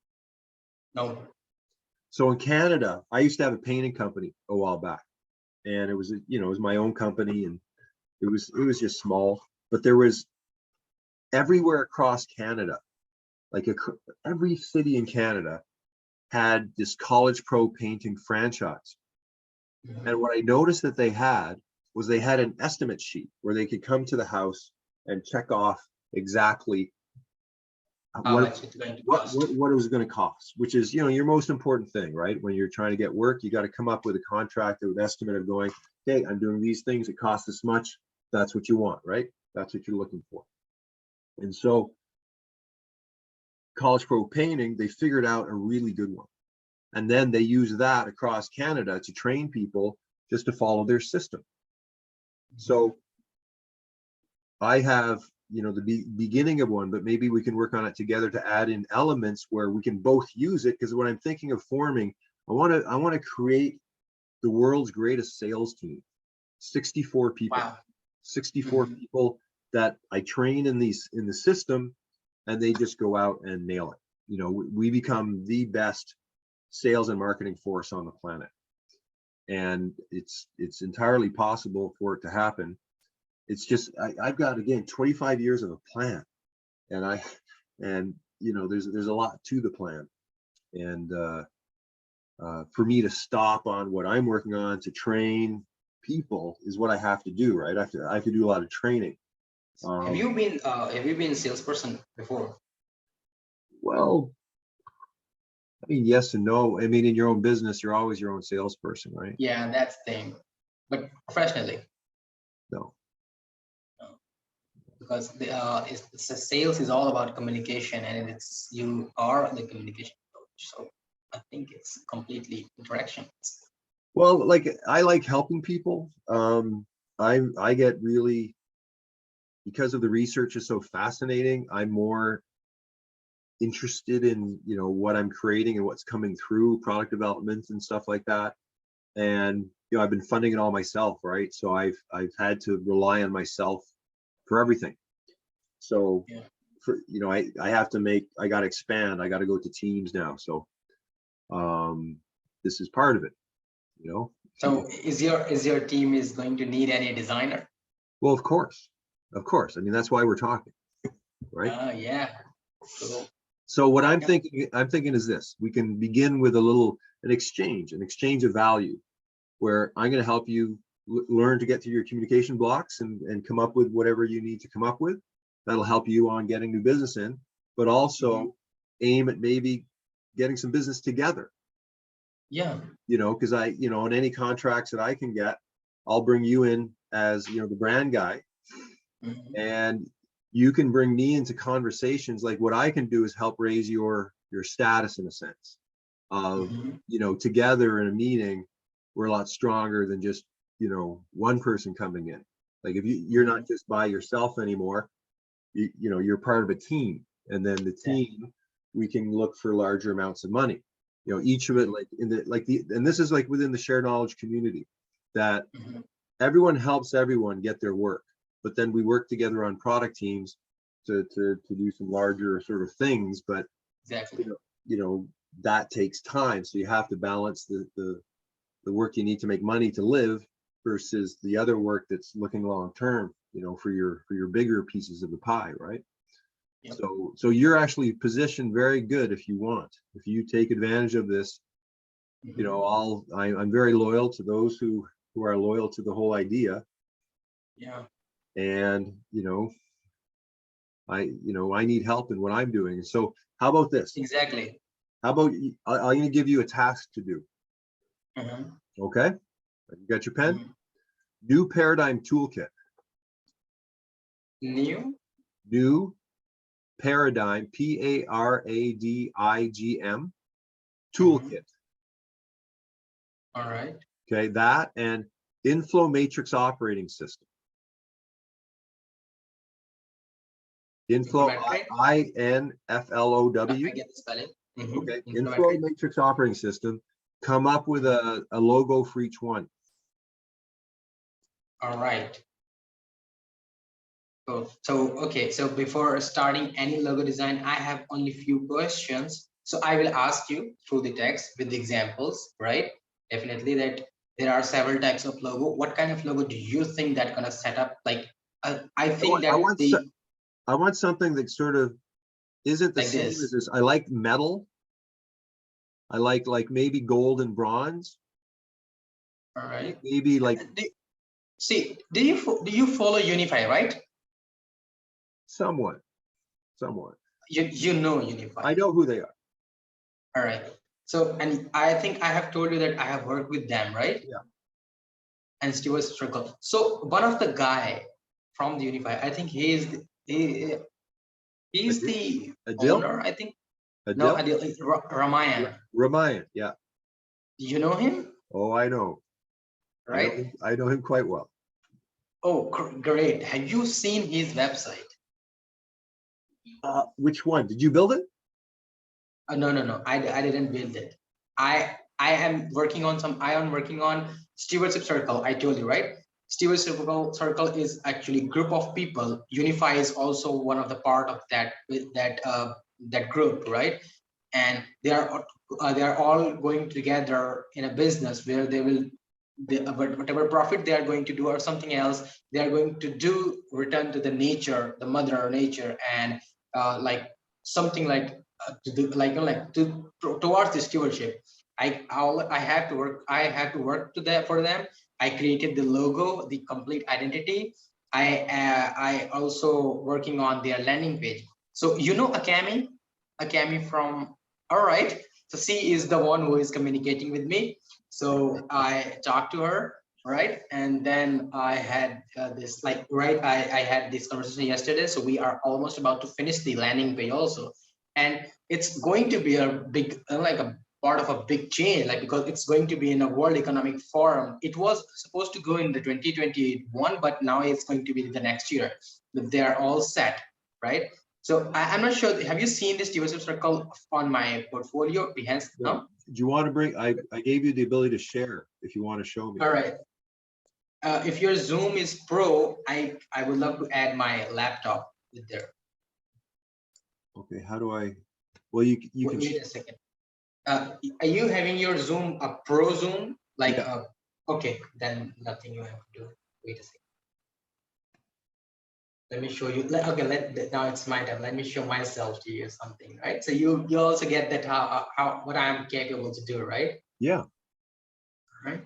No. So in Canada, I used to have a painting company a while back, and it was my own company, and it was just small, but there was everywhere across Canada, like every city in Canada had this college pro painting franchise. And what I noticed that they had was they had an estimate sheet where they could come to the house and check off exactly How much it's going to cost. what it was going to cost, which is, you know, your most important thing, right? When you're trying to get work, you got to come up with a contract or an estimate of going, okay, I'm doing these things, it costs this much. That's what you want, right? That's what you're looking for. And so College Pro Painting, they figured out a really good one. And then they use that across Canada to train people just to follow their system. So I have, you know, the beginning of one, but maybe we can work on it together to add in elements where we can both use it. Because when I'm thinking of forming, I want to create the world's greatest sales team. 64 people. Wow. 64 people that I train in the system, and they just go out and nail it. You know, we become the best sales and marketing force on the planet. And it's entirely possible for it to happen. It's just, I've got, again, 25 years of a plan, and you know, there's a lot to the plan. And for me to stop on what I'm working on to train people is what I have to do, right? I have to do a lot of training. Have you been a salesperson before? Well, I mean, yes and no. I mean, in your own business, you're always your own salesperson, right? Yeah, that's the thing. But professionally? No. Because sales is all about communication, and you are the communication coach. So I think it's completely interaction. Well, like, I like helping people. I get really, because of the research is so fascinating, I'm more interested in, you know, what I'm creating and what's coming through product development and stuff like that. And, you know, I've been funding it all myself, right? So I've had to rely on myself for everything. So yeah. For, you know, I have to I got to expand, I got to go to teams now. So this is part of it, you know. So is your team is going to need any designer? Well, of course. I mean, that's why we're talking, right? Yeah. Cool. So what I'm thinking is this: we can begin with an exchange of value, where I'm going to help you learn to get through your communication blocks and come up with whatever you need to come up with. That'll help you on getting new business in, but also aim at maybe getting some business together. Yeah. You know, because on any contracts that I can get, I'll bring you in as, you know, the brand guy, and you can bring me into conversations. Like, what I can do is help raise your status, in a sense of, you know, together in a meeting, we're a lot stronger than just, you know, one person coming in. Like, if you're not just by yourself anymore, you know, you're part of a team, and then the team, we can look for larger amounts of money. You know, each of it, like and this is like within the shared knowledge community, that everyone helps everyone get their work, but then we work together on product teams to do some larger sort of things. But you know, that takes time. So you have to balance the work you need to make money to live versus the other work that's looking long term, you know, for your bigger pieces of the pie, right? Yep. So you're actually positioned very good if you take advantage of this. You know, I'm very loyal to those who are loyal to the whole idea. Yeah. And, you know, I need help in what I'm doing. So how about this? Exactly. How about I'm going to give you a task to do. Okay. You got your pen? New Paradigm Toolkit. New Paradigm, Paradigm Toolkit. All right. Okay, that and Inflow Matrix Operating System. Inflow, INFLOW. I get the spelling. Okay, Inflow Matrix Operating System. Come up with a logo for each one. All right. So okay, so before starting any logo design, I have only few questions. So I will ask you through the text with the examples, right? Definitely that there are several types of logo. What kind of logo do you think that gonna set up? Like, I think I want something that sort of isn't the same as this. I like metal. I like maybe gold and bronze. All right. Maybe like Do you follow Unify, right? somewhat. You know Unify. I know who they are. All right. So, and I think I have told you that I have worked with them, right? Yeah. And Stewart Circle. So one of the guy from the Unify, I think he's the Adil? owner, I think. No, Adil? Ramayan. Ramayan, yeah. You know him? Oh, I know. Right? I know him quite well. Oh, great. Have you seen his website? Which one? Did you build it? No. I didn't build it. I am working on Stewardship Circle. I told you, right? Stewardship Circle is actually a group of people. Unify is also one of the part of that group, right? And they are all going together in a business where whatever profit they are going to do or something else, they are going to do return to the nature, the mother nature, and like something like to do towards the stewardship. I had to work for them. I created the logo, the complete identity. I also working on their landing page. So you know Akami from, all right. So she is the one who is communicating with me. So I talked to her, right? And then I had this I had this conversation yesterday. So we are almost about to finish the landing page also. And it's going to be a big, like a part of a big change, like because it's going to be in a World Economic Forum. It was supposed to go in the 2021, but now it's going to be the next year. They're all set, right? So I'm not sure. Have you seen this stewardship circle on my portfolio? Behance? No? Do you want to bring? I gave you the ability to share if you want to show me. All right. If your Zoom is pro, I would love to add my laptop with there. Okay, how do I? Well, you can. Wait a second. Are you having your Zoom a pro Zoom? Like, Yeah. Okay, then nothing you have to do. Wait a second. Let me show you. Okay, now it's my turn. Let me show myself to you something, right? So you also get that how what I'm capable to do, right? Yeah. Right.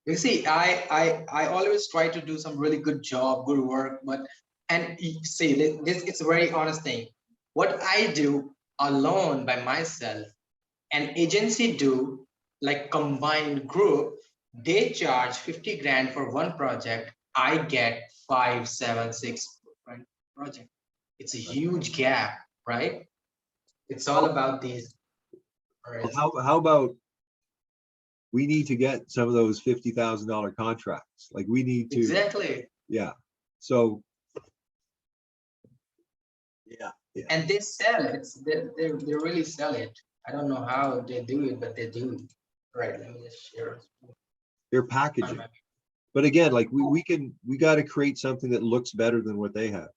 You see, I always try to do some really good job, good work, but and you see this, it's a very honest thing. What I do alone by myself, an agency do like combined group, they charge 50 grand for one project. I get 5, 7, 6 project. It's a huge gap, right? It's all about these. Well, how about we need to get some of those $50,000 contracts? Like we need to. Exactly. Yeah. So. Yeah. And they sell it. They really sell it. I don't know how they do it, but they do. Right. Let me just share. They're packaging. But again, like we got to create something that looks better than what they have.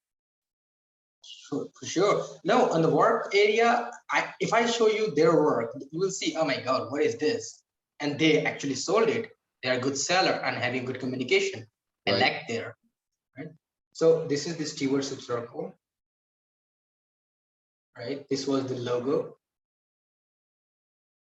For sure. No, on the work area, if I show you their work, you will see, oh my God, what is this? And they actually sold it. They're a good seller and having good communication. Right. I like there. Right. So this is the stewardship circle. Right. This was the logo.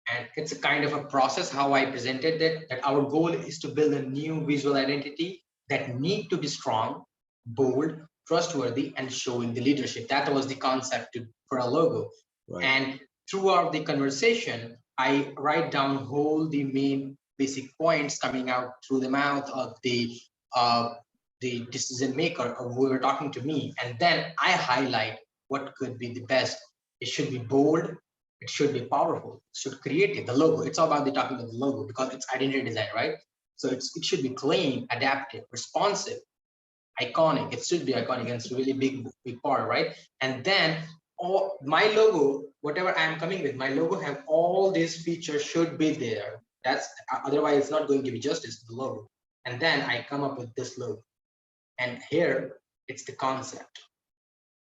And it's a kind of a process how I presented that our goal is to build a new visual identity that need to be strong, bold, trustworthy, and showing the leadership. That was the concept for a logo. Right. And throughout the conversation, I write down whole the main basic points coming out through the mouth of the decision maker or who were talking to me. And then I highlight what could be the best. It should be bold. It should be powerful. It should create it. The logo. It's all about the talking of the logo because it's identity design, right? So it should be clean, adaptive, responsive, iconic. It should be iconic, and it's a really big part, right? And then all my logo, whatever I'm coming with, my logo have all these features should be there. That's otherwise it's not going to be justice to the logo. And then I come up with this logo. And here it's the concept.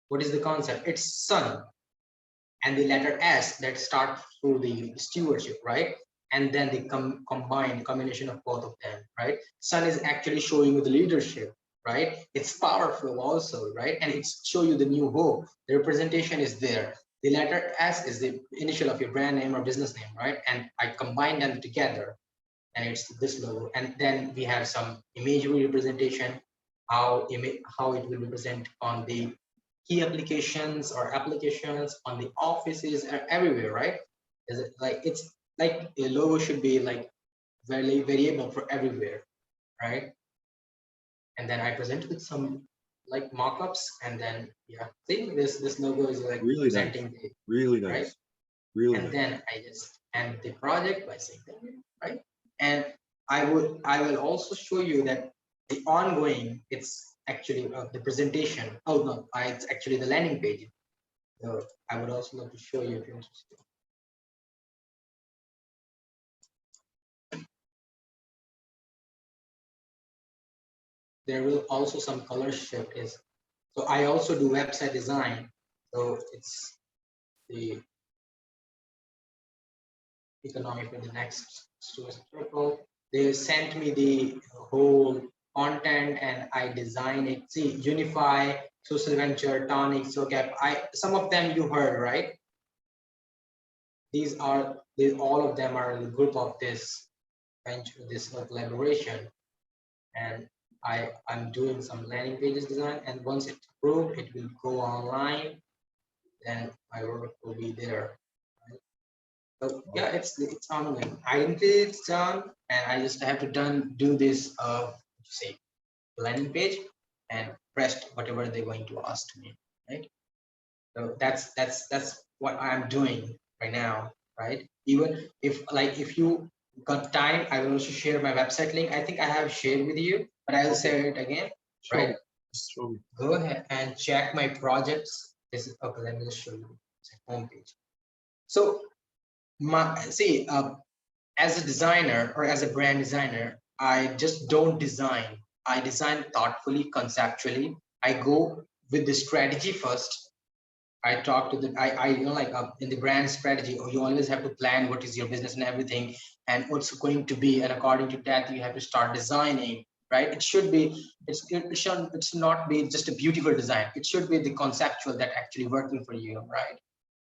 What is the concept? It's sun. And the letter S that start through the stewardship, right? And then they combination of both of them, right? Sun is actually showing you the leadership, right? It's powerful also, right? And it's show you the new hope. The representation is there. The letter S is the initial of your brand name or business name, right? And I combine them together. and it's this logo. And then we have some imagery representation, how it will represent on the key applications or applications on the offices and everywhere, right? Is it like, it's like a logo should be like very variable for everywhere, right? And then I present with some like mock-ups, and then yeah, see this logo is like Really nice. presenting the, Really nice. right? Really And nice. then I just end the project by saying thank you, right? And I will also show you that the ongoing, it's actually the presentation. Oh no, it's actually the landing page. So I would also love to show you if you're interested. There will also some color shift is, so I also do website design. So it's the economic in the next circle. They sent me the whole content and I design it. See, Unify, Social Venture, Tonic, Zodiac. Some of them you heard, right? These all of them are in the group of this venture, this collaboration. And I'm doing some landing pages design, and once it's approved, it will go online. Then my work will be there. So yeah, it's ongoing. Identity it's done, and I just have to do this say landing page and press whatever they're going to ask me, right? So that's what I'm doing right now, right? Even if you got time, I will also share my website link. I think I have shared with you, but I will share it again, right? Go ahead and check my projects. This is okay. Let me just show you the homepage. So see, as a designer or as a brand designer, I just don't design. I design thoughtfully, conceptually. I go with the strategy first. I talk to the, you know, like in the brand strategy, you always have to plan what is your business and everything and what's going to be. And according to that, you have to start designing, right? It should be, it should not be just a beautiful design. It should be the conceptual that actually working for you, right?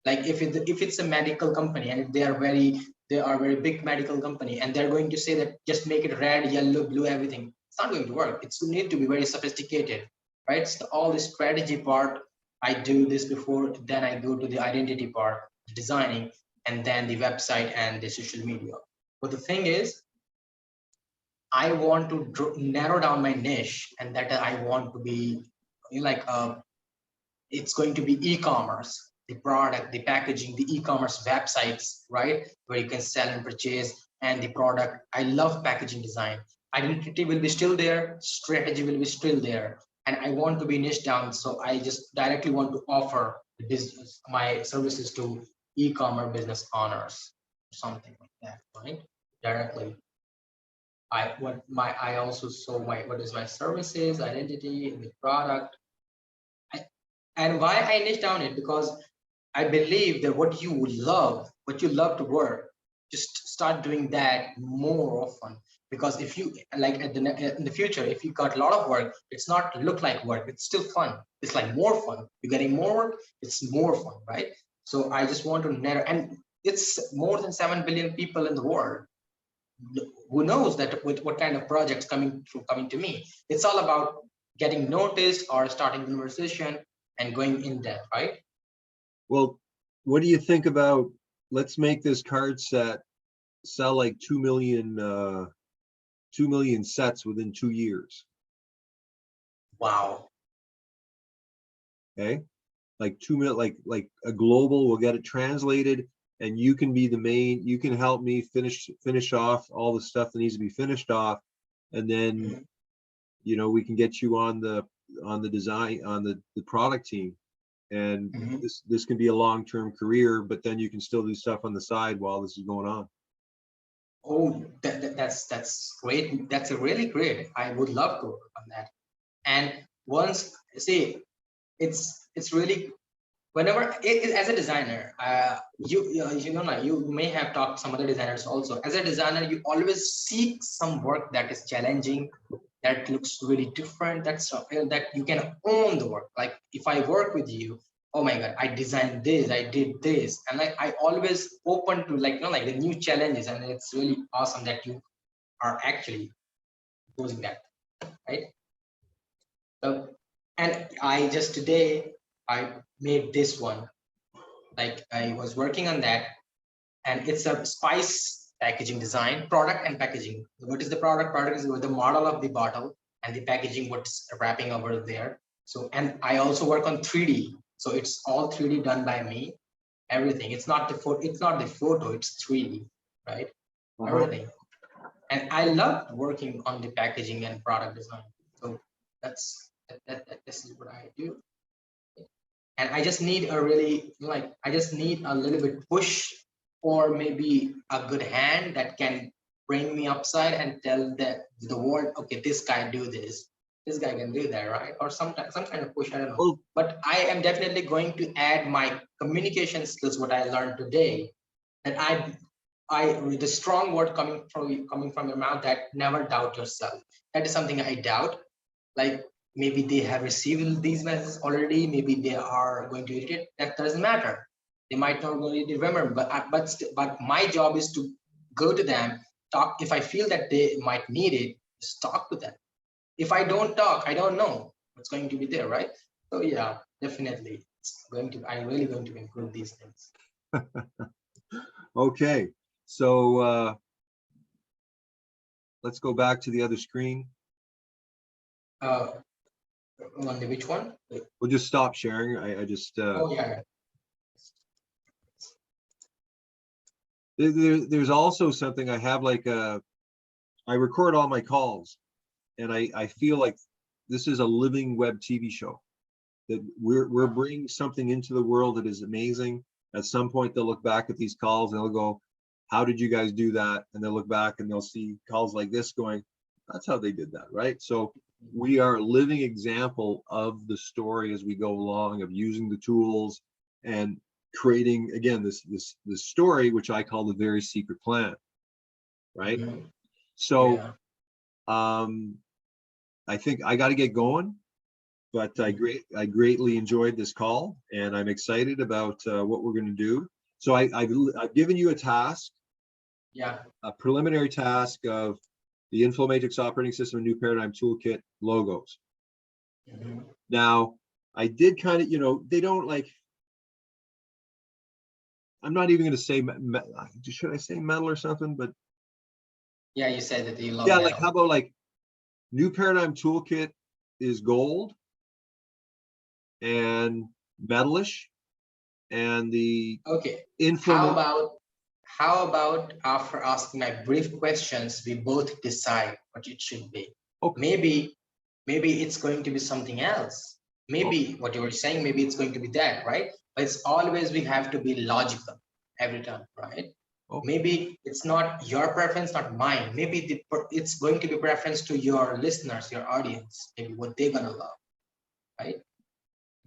Like if it's a medical company and if they are very big medical company and they're going to say that just make it red, yellow, blue, everything, it's not going to work. It's need to be very sophisticated, right? So all the strategy part, I do this before, then I go to the identity part, designing, and then the website and the social media. But the thing is, I want to narrow down my niche, and that I want to be like it's going to be e-commerce, the product, the packaging, the e-commerce websites, right? Where you can sell and purchase, and the product. I love packaging design. Identity will be still there, strategy will be still there. And I want to be niche down. So I just directly want to offer the business, my services to e-commerce business owners, something like that, right? Directly. I also show what is my services, identity, the product, and why I niche down it, because I believe that what you love to work, just start doing that more often. Because if you like in the future, if you got a lot of work, it's not look like work, it's still fun. It's like more fun. You're getting more work, it's more fun, right? So I just want to narrow, and it's more than 7 billion people in the world. Who knows that what kind of projects coming to me? It's all about getting noticed or starting conversation and going in depth, right? Well, what do you think about, let's make this card set sell like 2 million sets within 2 years? Wow. Okay, like 2 million, like a global, we'll get it translated, and you can be the main, you can help me finish off all the stuff that needs to be finished off, and then you know, we can get you on the design, on the product team, and this can be a long-term career, but then you can still do stuff on the side while this is going on. Oh, that's great. That's a really great. I would love to work on that. And once, see, it's really, whenever as a designer, you know, like you may have talked to some other designers also. As a designer, you always seek some work that is challenging, that looks really different, that you can own the work. Like if I work with you, oh my god, I designed this, I did this, and like I always open to, like, you know, like the new challenges. And it's really awesome that you are actually using that, right? So, and I just today, I made this one, like I was working on that, and it's a spice packaging design, product and packaging. What is the product? Product is the model of the bottle, and the packaging, what's wrapping over there. So, and I also work on 3D. So it's all 3D done by me. Everything. It's not the photo, it's 3D, right? Everything. And I love working on the packaging and product design. So that's this is what I do. And I just need a really, like, I just need a little bit push, or maybe a good hand that can bring me upside and tell the world, okay, this guy do this, this guy can do that, right? Or sometimes some kind of push, I don't know. Well, But I am definitely going to add my communication skills, what I learned today. And the strong word coming from your mouth, that never doubt yourself. That is something I doubt. Like, maybe they have received these messages already, maybe they are going to edit it, that doesn't matter. They might not really remember, but my job is to go to them, talk. If I feel that they might need it, just talk to them. If I don't talk, I don't know what's going to be there, right? So yeah, definitely I'm really going to improve these things. okay, so let's go back to the other screen. On the which one? We'll just stop sharing. I just Oh yeah. there's also something I have, like I record all my calls, and I feel like this is a living web TV show, that we're bringing something into the world that is amazing. At some point they'll look back at these calls and they'll go, how did you guys do that? And they'll look back and they'll see calls like this going, that's how they did that, right? So we are a living example of the story as we go along, of using the tools and creating, again, this story, which I call the very secret plan, right? Mhm. So Yeah. I think I got to get going, but I greatly enjoyed this call, and I'm excited about what we're going to do. So I've given you a task, Yeah. a preliminary task of the Inflow Matrix Operating System and New Paradigm Toolkit logos. Mhm. Now, I did kind of, they don't like, I'm not even going to say, should I say metal or something? But Yeah, you said that you love yeah, metal. like, how about like New Paradigm Toolkit is gold and metalish, and the Okay. Inflow. How about after asking my brief questions, we both decide what it should be? Okay. Maybe it's going to be something else. Maybe Okay. what you were saying, maybe it's going to be that, right? But it's always, we have to be logical every time, right? Okay. Maybe it's not your preference, not mine. Maybe it's going to be preference to your listeners, your audience, maybe what they're gonna love, right?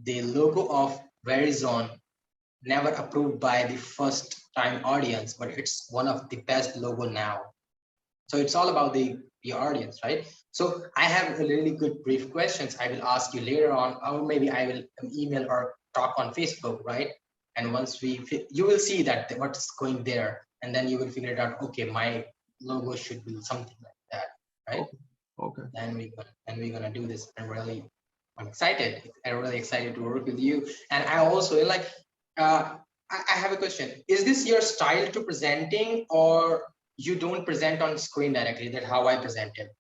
The logo of Verizon, never approved by the first time audience, but it's one of the best logo now. So it's all about the audience, right? So I have a really good brief questions I will ask you later on, or maybe I will email or talk on Facebook, right? And once you will see that what's going there, and then you will figure it out. Okay, my logo should be something like that, right? Okay. And we're gonna do this. I'm excited. I'm really excited to work with you. And I also like. I have a question. Is this your style to presenting, or you don't present on screen directly? That's how I present it.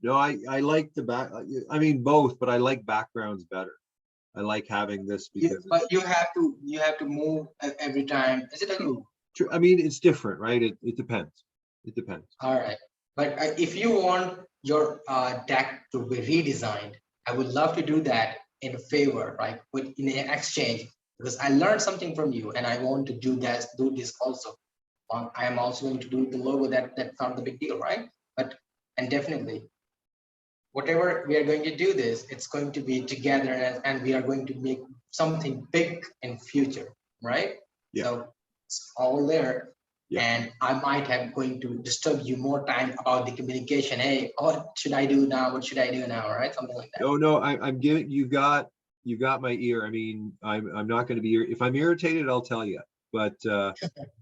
No, I like the back. I mean both, but I like backgrounds better. I like having this because But you have to move every time. Is it okay? true. I mean, it's different, right? It depends. It depends. All right. But if you want your deck to be redesigned, I would love to do that in a favor, right? In an exchange, because I learned something from you, and I want to do this also. I am also going to do the logo. That's not the big deal, right? But and definitely, whatever we are going to do this, it's going to be together, and we are going to make something big in future, right? Yeah. So it's all there. Yeah. And I might have going to disturb you more time about the communication. Hey, what should I do now? What should I do now? Right? Something like that. No, I'm giving, you got my ear. I mean, I'm not going to be, if I'm irritated, I'll tell you. but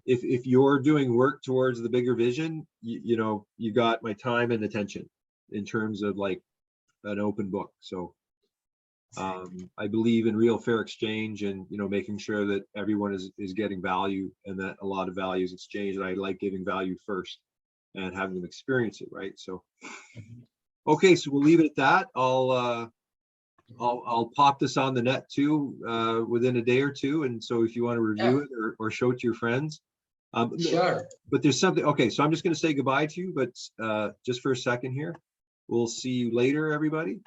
if you're doing work towards the bigger vision, you know, you got my time and attention in terms of like an open book. So I believe in real fair exchange, and you know, making sure that everyone is getting value, and that a lot of value is exchanged. And I like giving value first and having them experience it, right? So okay, so we'll leave it at that. I'll pop this on the net too within a day or two, and so if you want to review it or show it to your friends. Sure. But there's something. Okay, so I'm just going to say goodbye to you, but just for a second here. We'll see you later, everybody.